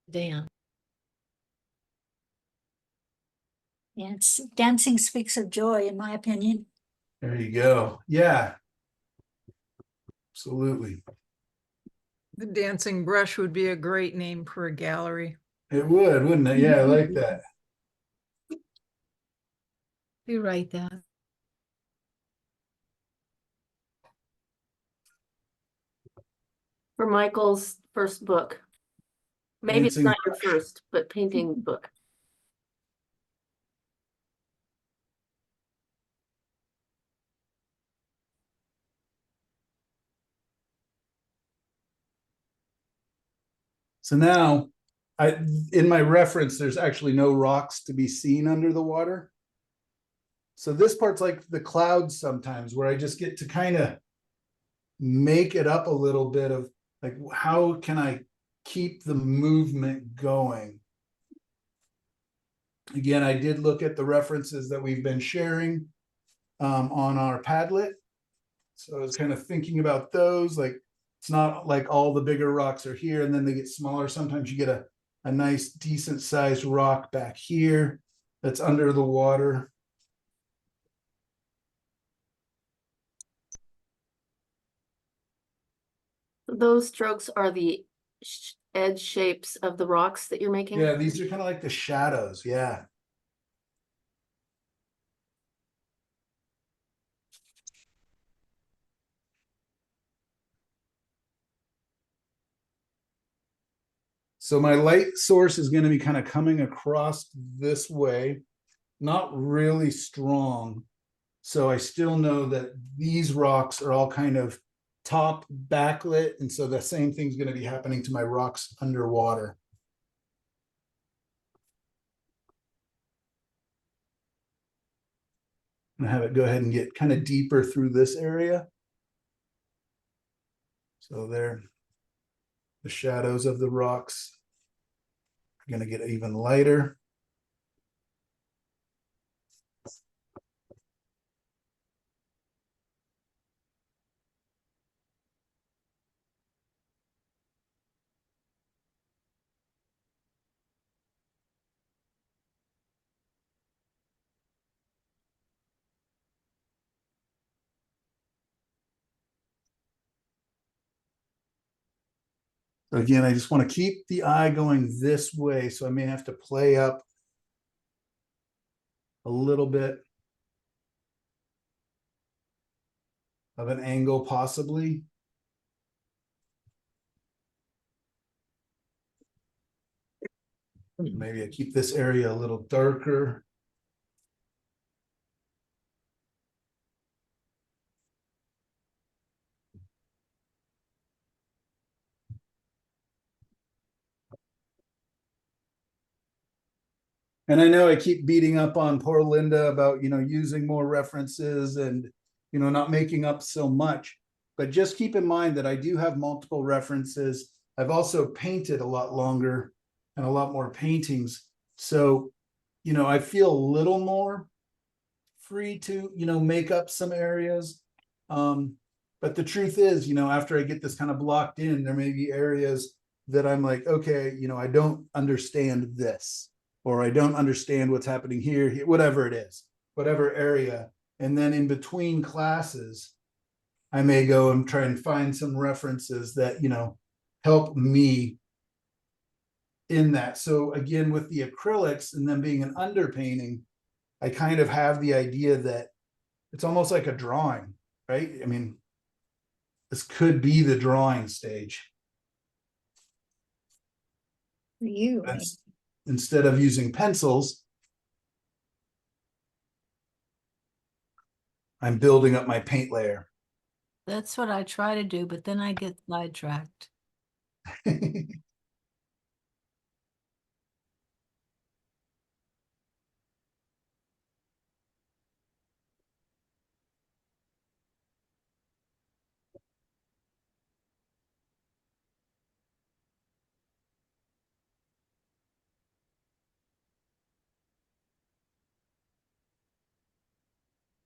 Dan. Yes, dancing speaks of joy, in my opinion. There you go. Yeah. Absolutely. The dancing brush would be a great name for a gallery. It would, wouldn't it? Yeah, I like that. You write that. For Michael's first book. Maybe it's Dancing not your brush. first, but painting book. So now, in my reference, there's actually no rocks to be seen under the water. So this part's like the clouds sometimes, where I just get to kind of make it up a little bit of like, how can I keep the movement going? Again, I did look at the references that we've been sharing on our Padlet. So I was kind of thinking about those, like, it's not like all the bigger rocks are here and then they get smaller. Sometimes you get a nice decent sized rock back here that's under the water. Those strokes are the edge shapes of the rocks that you're making? Yeah, these are kind of like the shadows. Yeah. So my light source is going to be kind of coming across this way, not really strong. So I still know that these rocks are all kind of top backlit. And so the same thing's going to be happening to my rocks underwater. And have it go ahead and get kind of deeper through this area. So there, the shadows of the rocks are going to get even lighter. Again, I just want to keep the eye going this way. So I may have to play up a little bit of an angle possibly. Maybe I keep this area a little darker. And I know I keep beating up on poor Linda about, using more references and, not making up so much. But just keep in mind that I do have multiple references. I've also painted a lot longer and a lot more paintings. So, I feel a little more free to, make up some areas. But the truth is, after I get this kind of blocked in, there may be areas that I'm like, okay, I don't understand this, or I don't understand what's happening here, whatever it is, whatever area. And then in between classes, I may go and try and find some references that, help me in that. So again, with the acrylics and them being an underpainting, I kind of have the idea that it's almost like a drawing, right? I mean, this could be the drawing stage. For you. That's, instead of using pencils, I'm building up my paint layer. That's what I try to do, but then I get sidetracked.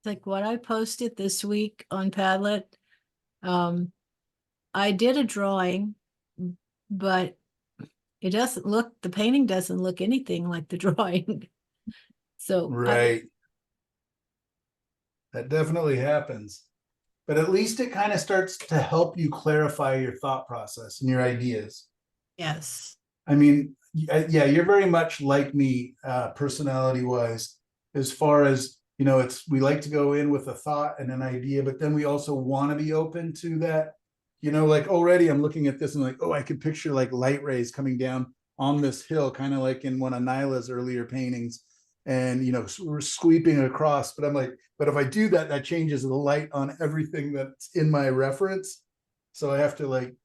Like what I posted this week on Padlet. I did a drawing, but it doesn't look, the painting doesn't look anything like the drawing. So Right. That definitely happens. But at least it kind of starts to help you clarify your thought process and your ideas. yes. I mean, yeah, you're very much like me, personality wise, as far as, you know, we like to go in with a thought and an idea, but then we also want to be open to that. You know, like already I'm looking at this and like, oh, I could picture like light rays coming down on this hill, kind of like in one of Nyla's earlier paintings. And, you know, we're sweeping across, but I'm like, but if I do that, that changes the light on everything that's in my reference. So I have to like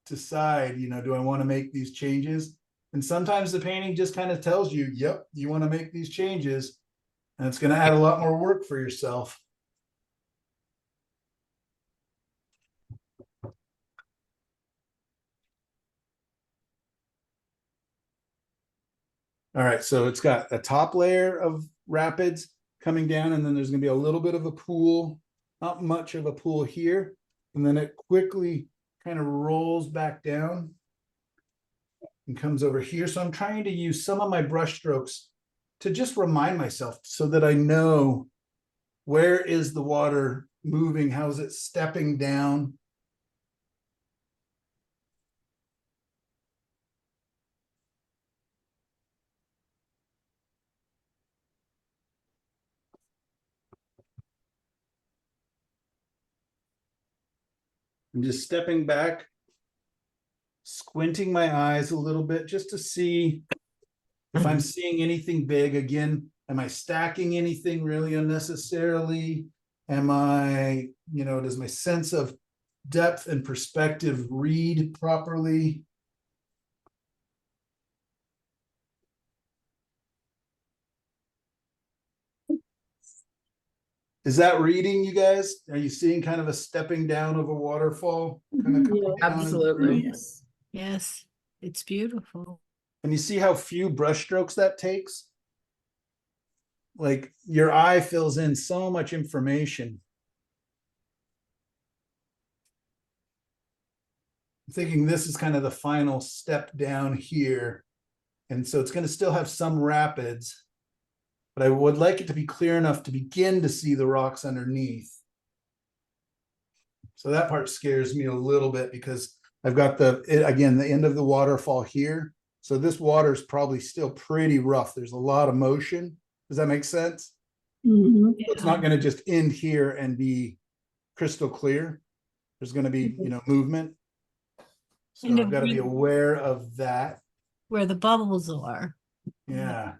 decide, you know, do I want to make these changes? And sometimes the painting just kind of tells you, yep, you want to make these changes. And it's going to add a lot more work for yourself. All right, so it's got a top layer of rapids coming down, and then there's going to be a little bit of a pool, not much of a pool here. And then it quickly kind of rolls back down and comes over here. So I'm trying to use some of my brush strokes to just remind myself so that I know where is the water moving, how is it stepping down. I'm just stepping back, squinting my eyes a little bit just to see if I'm seeing anything big. Again, am I stacking anything really unnecessarily? Am I, you know, does my sense of depth and perspective read properly? Is that reading, you guys? Are you seeing kind of a stepping down of a waterfall? Kind of coming down and Absolutely. through? Yes. Yes, it's beautiful. And you see how few brush strokes that takes? Like your eye fills in so much information. I'm thinking this is kind of the final step down here. And so it's going to still have some rapids, but I would like it to be clear enough to begin to see the rocks underneath. So that part scares me a little bit because I've got again, the end of the waterfall here. So this water is probably still pretty rough. There's a lot of motion. Does that make sense? Mhm. So it's not going to just end here and be crystal clear. There's going to be, you know, movement. So And I've got to be aware of that. where the bubbles are. Yeah.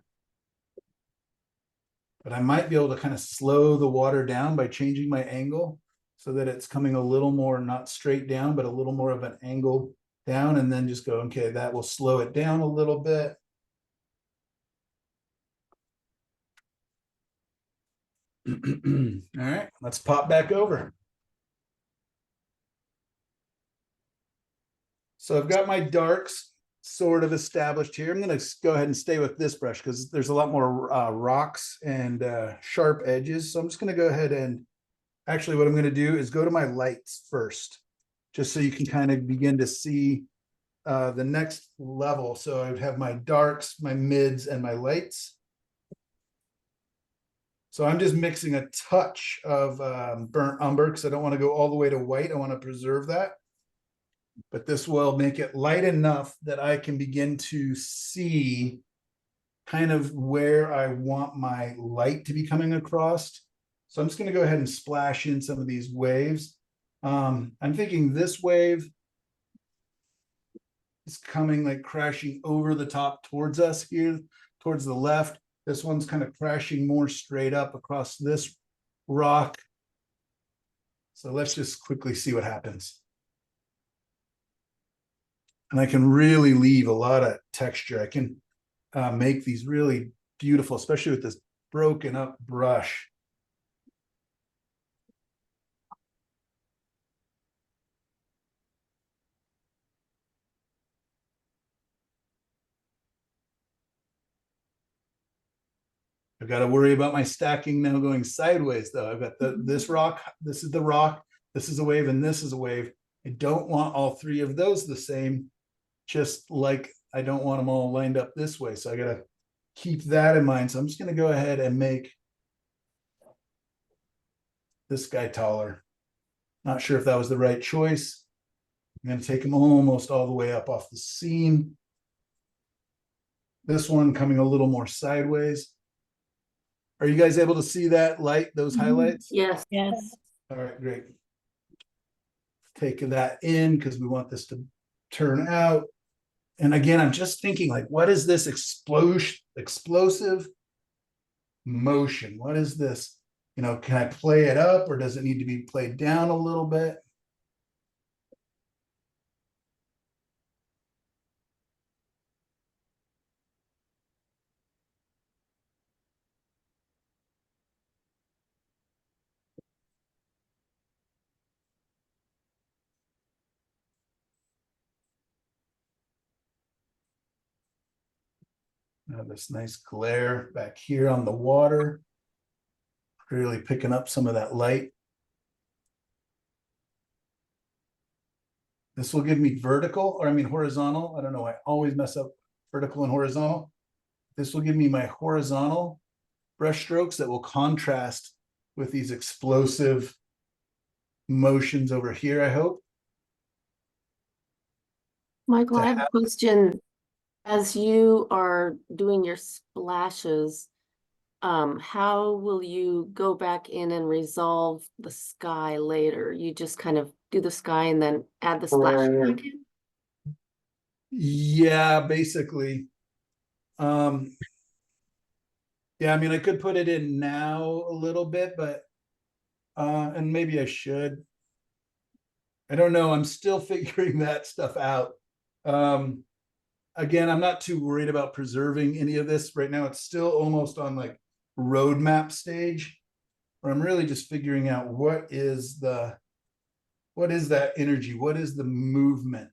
But I might be able to kind of slow the water down by changing my angle so that it's coming a little more, not straight down, but a little more of an angle down, and then just go, okay, that will slow it down a little bit. All right, let's pop back over. So I've got my darks sort of established here. I'm going to go ahead and stay with this brush because there's a lot more rocks and sharp edges. So I'm just going to go ahead and actually what I'm going to do is go to my lights first, just so you can kind of begin to see the next level. So I have my darks, my mids, and my lights. So I'm just mixing a touch of burnt umber because I don't want to go all the way to white. I want to preserve that. But this will make it light enough that I can begin to see kind of where I want my light to be coming across. So I'm just going to go ahead and splash in some of these waves. I'm thinking this wave is coming like crashing over the top towards us here, towards the left. This one's kind of crashing more straight up across this rock. So let's just quickly see what happens. And I can really leave a lot of texture. I can make these really beautiful, especially with this broken up brush. I've got to worry about my stacking now going sideways though. I've got this rock, this is the rock, this is a wave, and this is a wave. I don't want all three of those the same, just like I don't want them all lined up this way. So I got to keep that in mind. So I'm just going to go ahead and make this guy taller. Not sure if that was the right choice. I'm going to take him almost all the way up off the seam. This one coming a little more sideways. Are you guys able to see that light, those highlights? Yes. Yes. All right, great. Take that in because we want this to turn out. And again, I'm just thinking like, what is this explosive motion? What is this? You know, can I play it up or does it need to be played down a little bit? This nice glare back here on the water. Really picking up some of that light. This will give me vertical, or I mean horizontal. I don't know, I always mess up vertical and horizontal. This will give me my horizontal brush strokes that will contrast with these explosive motions over here, I hope. Michael, To I have a question. As you are doing your splashes, how will you go back in and resolve the sky later? You just kind of do the sky and then add the splash back in? Yeah, basically. Yeah, I mean, I could put it in now a little bit, but and maybe I should. I don't know. I'm still figuring that stuff out. Again, I'm not too worried about preserving any of this right now. It's still almost on like roadmap stage, where I'm really just figuring out what is that energy? What is the movement?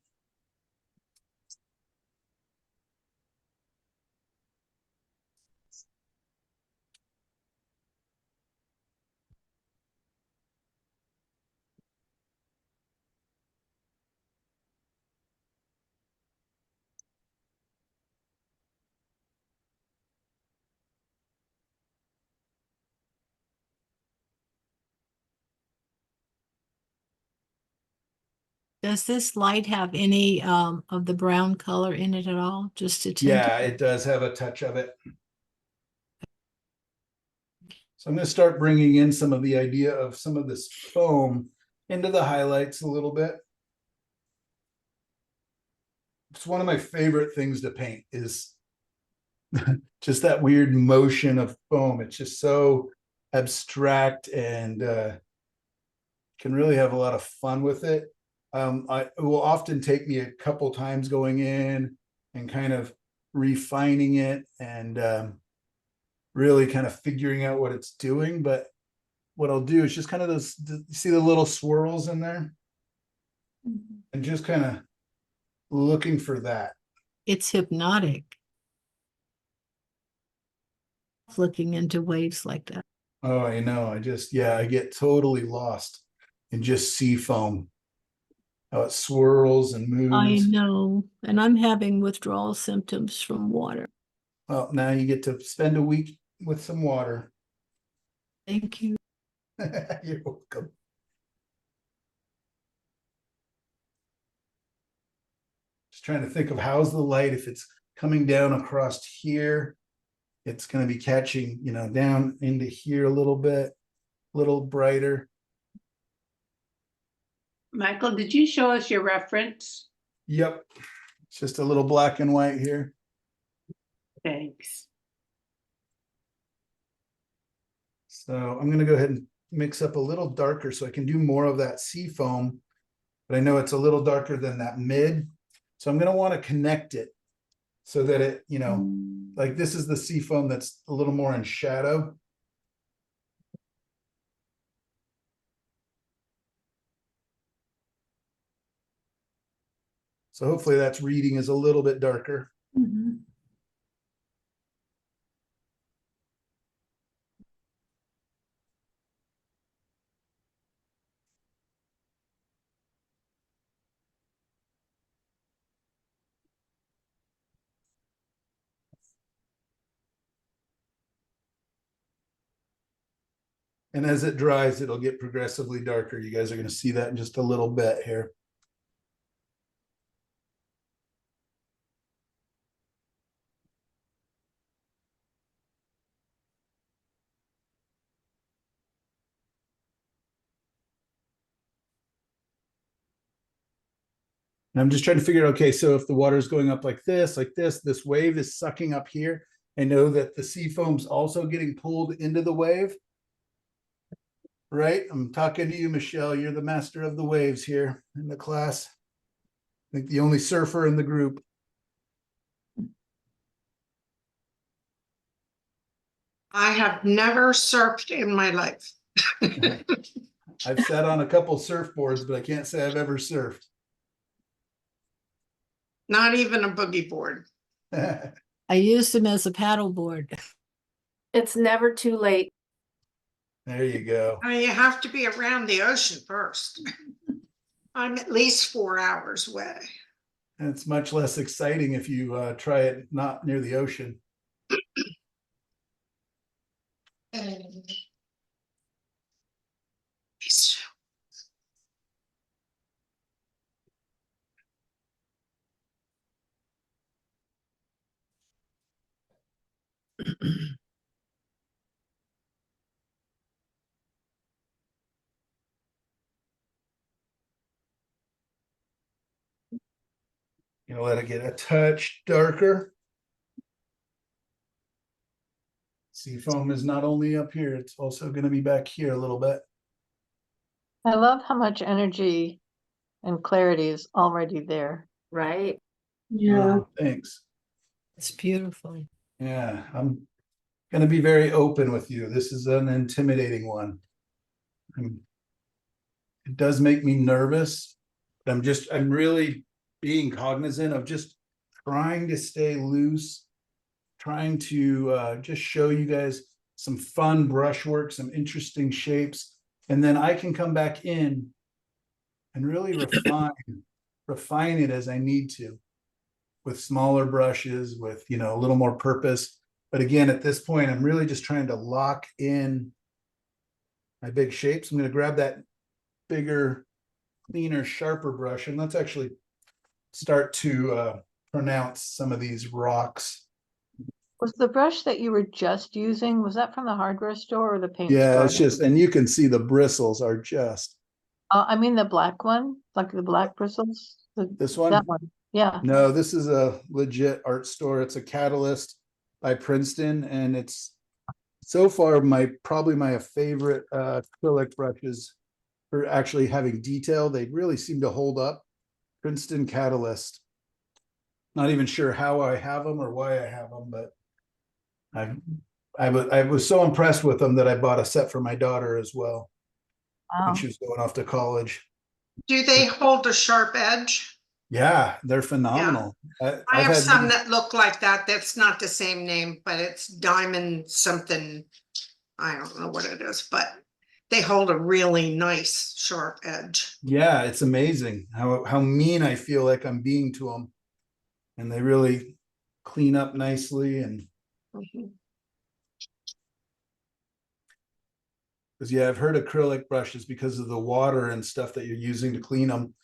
Does this light have any of the brown color in it at all? Just to tint Yeah, it does have a touch of it. So I'm going to start bringing in some of the idea of some of this foam into the highlights a little bit. It's one of my favorite things to paint is just that weird motion of foam. It's just so abstract and can really have a lot of fun with it. It will often take me a couple times going in and kind of refining it and really kind of figuring out what it's doing. But what I'll do is just kind of those, see the little swirls in there? And just kind of looking for that. It's hypnotic. Looking into waves like that. Oh, I know. I get totally lost in just sea foam. How it swirls and I moves. know, and I'm having withdrawal symptoms from water. Well, now you get to spend a week with some water. Thank you. You're welcome. Just trying to think of how's the light, if it's coming down across here, it's going to be catching, you know, down into here a little bit, a little brighter. Michael, did you show us your reference? Yep. It's just a little black and white here. Thanks. So I'm gonna go ahead and mix up a little darker so I can do more of that sea foam. But I know it's a little darker than that mid. So I'm gonna want to connect it so that it, you know, like this is the sea foam that's a little more in shadow. So hopefully that's reading is a little bit darker. Mhm. And as it dries, it'll get progressively darker. You guys are going to see that in just a little bit here. And I'm just trying to figure, okay, so if the water is going up like this, this wave is sucking up here. I know that the sea foam's also getting pulled into the wave. Right? I'm talking to you, Michelle. You're the master of the waves here in the class. I think the only surfer in the group. I have never surfed in my life. I've sat on a couple surfboards, but I can't say I've ever surfed. Not even a boogie board. I used them as a paddleboard. It's never too late. There you go. I mean, you have to be around the ocean first. I'm at least 4 hours away. And it's much less exciting if you try it not near the ocean. You know, let it get a touch darker. Sea foam is not only up here, it's also going to be back here a little bit. I love how much energy and clarity is already there. Right? Yeah. Oh, thanks. It's beautiful. Yeah, I'm going to be very open with you. This is an intimidating one. It does make me nervous. I'm really being cognizant of just trying to stay loose, trying to just show you guys some fun brushwork, some interesting shapes, and then I can come back in and really refine it as I need to with smaller brushes, with, you know, a little more purpose. But again, at this point, I'm really just trying to lock in my big shapes. I'm going to grab that bigger, cleaner, sharper brush, and let's actually start to pronounce some of these rocks. Was the brush that you were just using, was that from the hardware store or the paint Yeah, store? it's just, and you can see the bristles are just. I mean the black one, like the black bristles? This one? That one, yeah. No, this is a legit art store. It's a Catalyst by Princeton, and it's so far probably my favorite acrylic brushes for actually having detail. They really seem to hold up. Princeton Catalyst. Not even sure how I have them or why I have them, but I was so impressed with them that I bought a set for my daughter as well Wow. when she was going off to college. Do they hold a sharp edge? Yeah, they're phenomenal. I I've have had some that look like that. That's not the same name, but it's diamond something. I don't know what it is, but they hold a really nice sharp edge. Yeah, it's amazing how mean I feel like I'm being to them, and they really clean up nicely. And Mhm. because yeah, I've heard acrylic brushes, because of the water and stuff that you're using to clean them,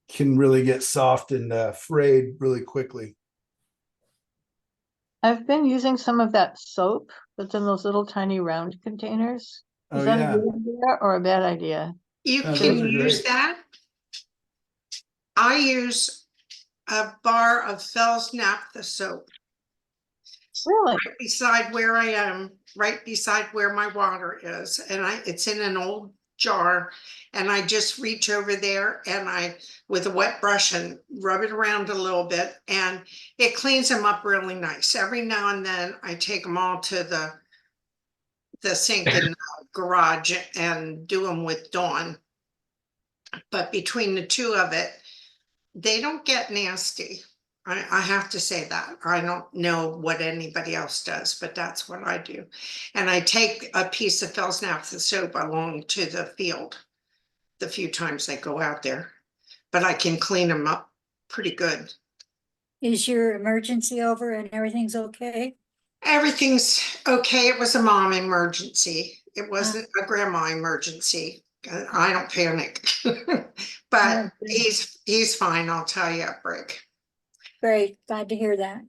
can really get soft and frayed really quickly. I've been using some of that soap that's in those little tiny round containers. Oh, Is that yeah. a good idea or a bad idea? You No, can those are use great. that. I use a bar of Fells Naphtha soap Really? right beside where I am, right beside where my water is, and it's in an old jar, and I just reach over there and I, with a wet brush, and rub it around a little bit, and it cleans them up really nice. Every now and then I take them all to the sink in the garage and do them with Dawn. But between the two of it, they don't get nasty. I have to say that. I don't know what anybody else does, but that's what I do. And I take a piece of Fells Naphtha soap along to the field the few times I go out there, but I can clean them up pretty good. Is your emergency over and everything's okay? Everything's okay. It was a mom emergency. It wasn't a grandma emergency. I don't panic. But Okay. he's fine, I'll tell you at break. Great, glad to hear that.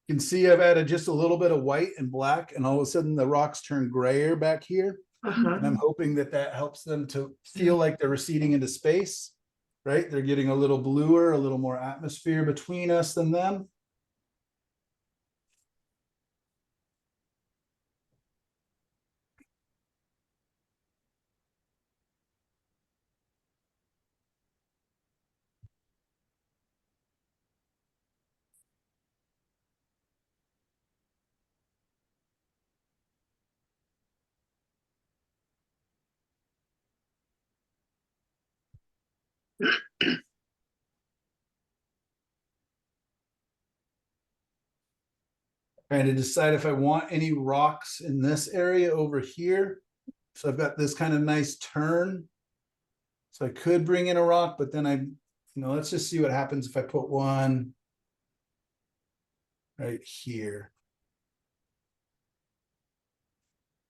You can see I've added just a little bit of white and black, and all of a sudden the rocks turn grayer back here. And I'm hoping that that helps them to feel like they're receding into space, right? They're getting a little bluer, a little more atmosphere between us than them. Trying to decide if I want any rocks in this area over here. So I've got this kind of nice turn. So I could bring in a rock, but then let's just see what happens if I put one right here.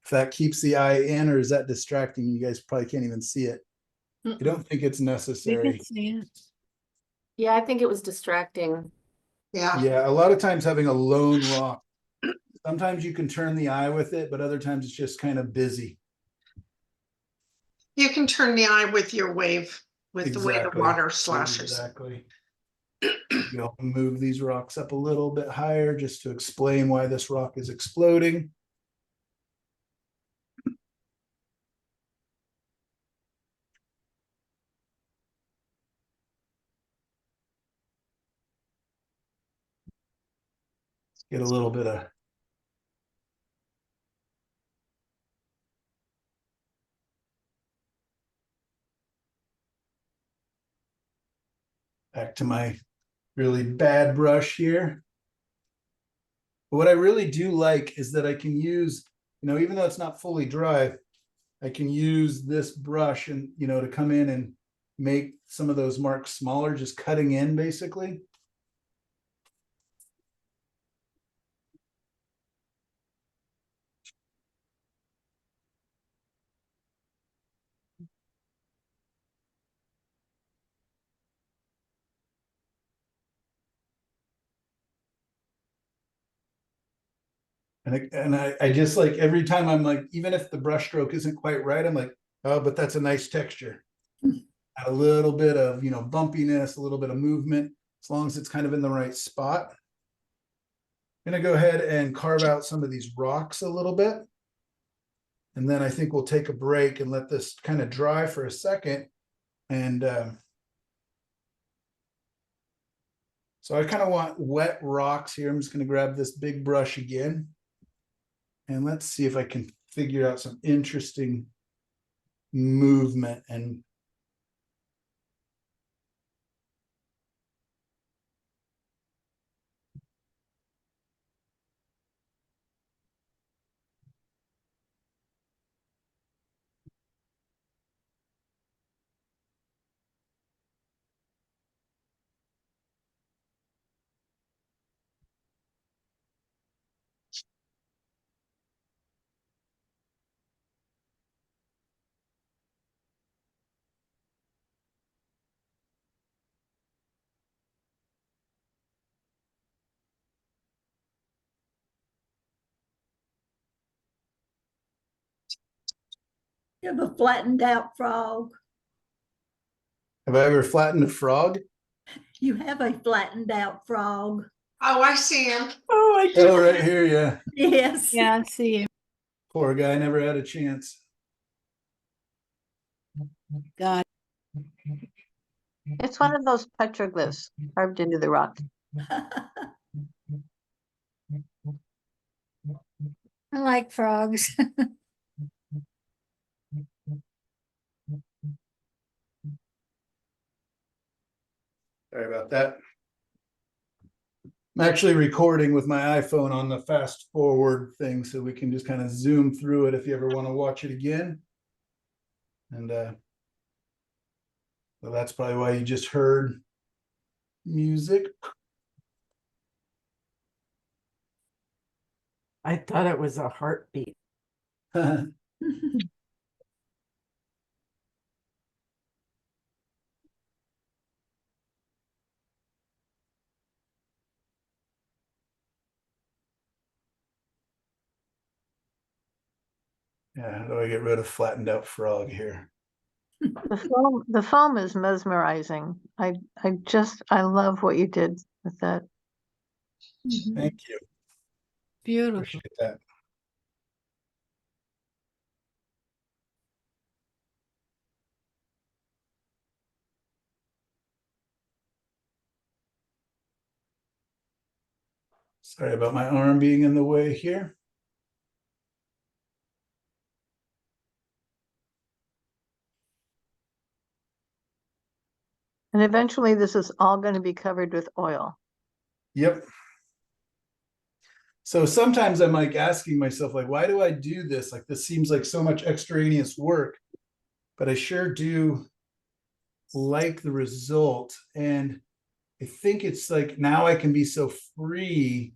If that keeps the eye in, or is that distracting? You guys probably can't even see it. I don't think it's We necessary. can see it. Yeah, I think it was distracting. Yeah, Yeah, a lot of times having a lone rock, sometimes you can turn the eye with it, but other times it's just kind of busy. you can turn the eye with your wave, with the way the Exactly. water slashes. Exactly. I'll move these rocks up a little bit higher just to explain why this rock is exploding. Let's get a little bit of back to my really bad brush here. But what I really do like is that I can use, even though it's not fully dry, I can use this brush and, to come in and make some of those marks smaller, just cutting in basically. And I just like, every time I'm like, even if the brush stroke isn't quite right, I'm like, oh, but that's a nice texture. Add a little bit of, bumpiness, a little bit of movement, as long as it's kind of in the right spot. I'm gonna go ahead and carve out some of these rocks a little bit. And then I think we'll take a break and let this kind of dry for a second. And so I kind of want wet rocks here. I'm just gonna grab this big brush again. And let's see if I can figure out some interesting movement and You have a flattened out frog. Have I ever flattened a frog? You have a flattened out frog. Oh, I see him. Oh, I Oh, right here, yeah. Yes. Yeah, I see you. Poor guy, never had a chance. God. It's one of those petroglyphs carved into the rock. I like frogs. Sorry about that. I'm actually recording with my iPhone on the fast forward thing, so we can just kind of zoom through it if you ever want to watch it again. And so that's probably why you just heard music. I thought it was a heartbeat. Yeah, how do I get rid of flattened out frog here? The foam is mesmerizing. I love what you did with that. Thank you. Beautiful. Appreciate that. Sorry about my arm being in the way here. And eventually this is all going to be covered with oil. Yep. So sometimes I'm like asking myself, like, why do I do this? Like, this seems like so much extraneous work, but I sure do like the result. And I think it's like now I can be so free.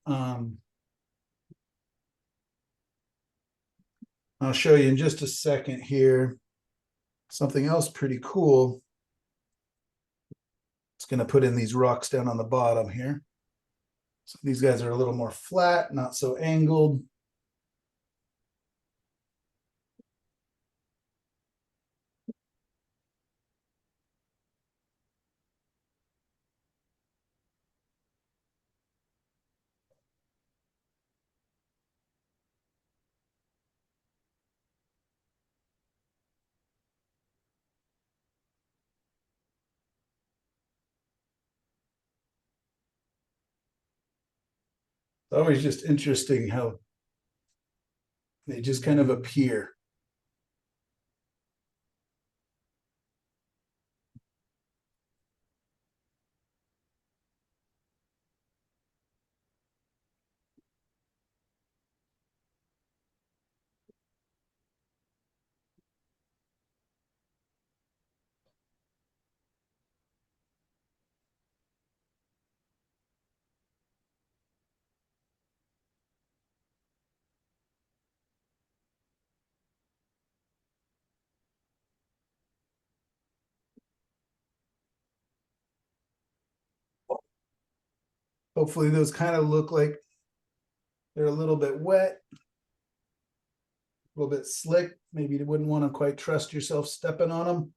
I'll show you in just a second here. Something else pretty cool. It's going to put in these rocks down on the bottom here. So these guys are a little more flat, not so angled. It's always just interesting how they just kind of appear. Hopefully those kind of look like they're a little bit wet, a little bit slick. Maybe you wouldn't want to quite trust yourself stepping on them.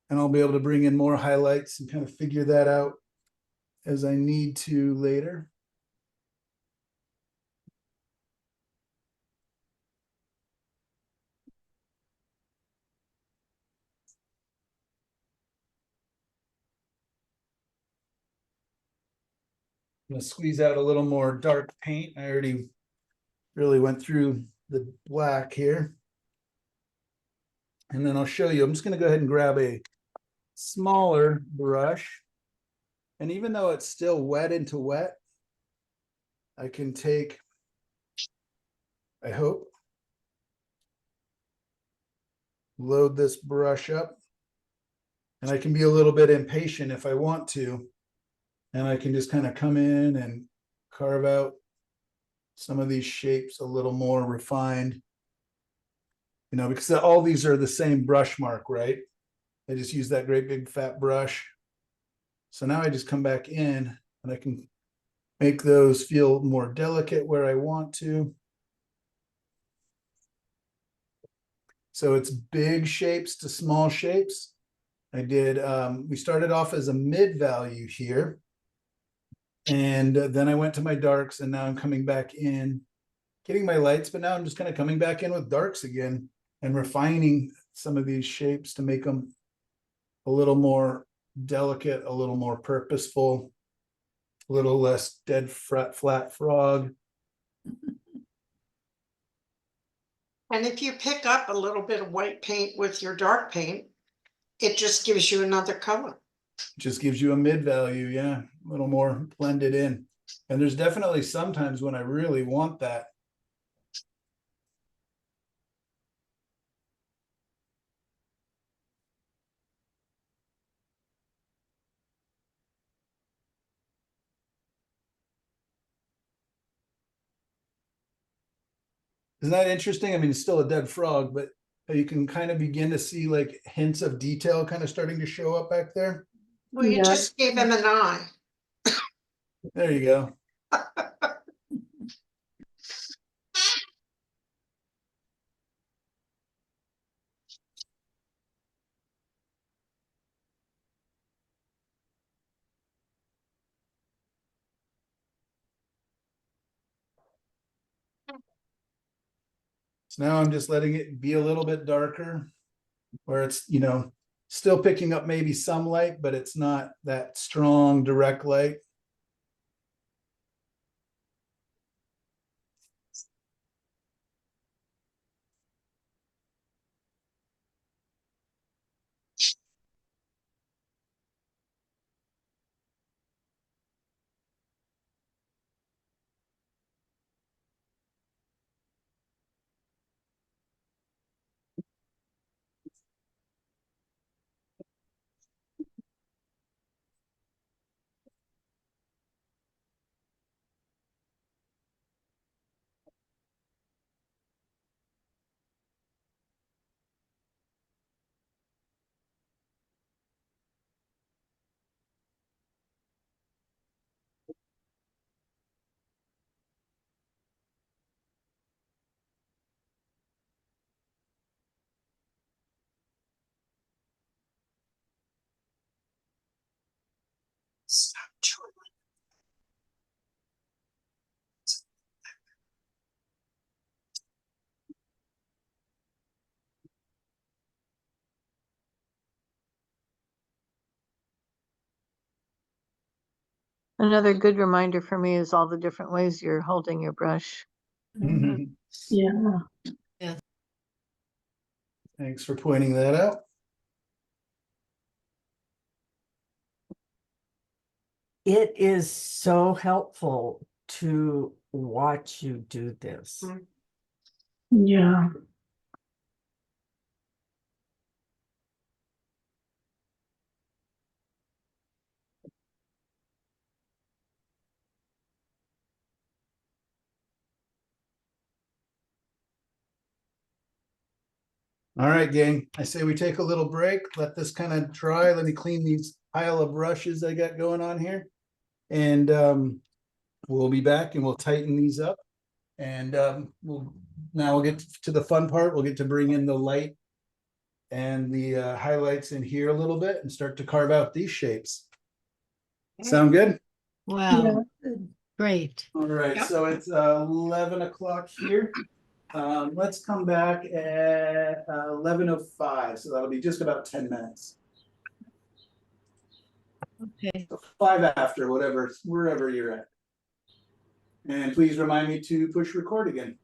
And I'll be able to bring in more highlights and kind of figure that out as I need to later. I'm going to squeeze out a little more dark paint. I already really went through the black here. And then I'll show you, I'm just going to go ahead and grab a smaller brush. And even though it's still wet into wet, I can take, I hope, load this brush up. And I can be a little bit impatient if I want to. And I can just kind of come in and carve out some of these shapes a little more refined. You know, because all these are the same brush mark, right? I just use that great big fat brush. So now I just come back in and I can make those feel more delicate where I want to. So it's big shapes to small shapes. I did, we started off as a mid value here. And then I went to my darks, and now I'm coming back in, getting my lights, but now I'm just kind of coming back in with darks again and refining some of these shapes to make them a little more delicate, a little more purposeful, a little less dead flat frog. And if you pick up a little bit of white paint with your dark paint, it just gives you another color. Just gives you a mid value, yeah, a little more blended in. And there's definitely sometimes when I really want that. Isn't that interesting? I mean, it's still a dead frog, but you can kind of begin to see like hints of detail kind of starting to show up back there. Well, you just gave him an eye. There you go. So now I'm just letting it be a little bit darker, where it's, you know, still picking up maybe some light, but it's not that strong direct light. Stop trolling. Another good reminder for me is all the different ways you're holding your brush. Yeah. Thanks for pointing that out. It is so helpful to watch you do this. Yeah. All right, gang, I say we take a little break, let this kind of dry. Let me clean these pile of brushes I got going on here. And we'll be back and we'll tighten these up. And we'll get to the fun part. We'll get to bring in the light and the highlights in here a little bit and start to carve out these shapes. Sound good? Wow, great. All right, Yep. so it's 11 o'clock here. Let's come back at 11:05, so that'll be just about 10 minutes. Okay. So 5 after, wherever you're at. And please remind me to push record again.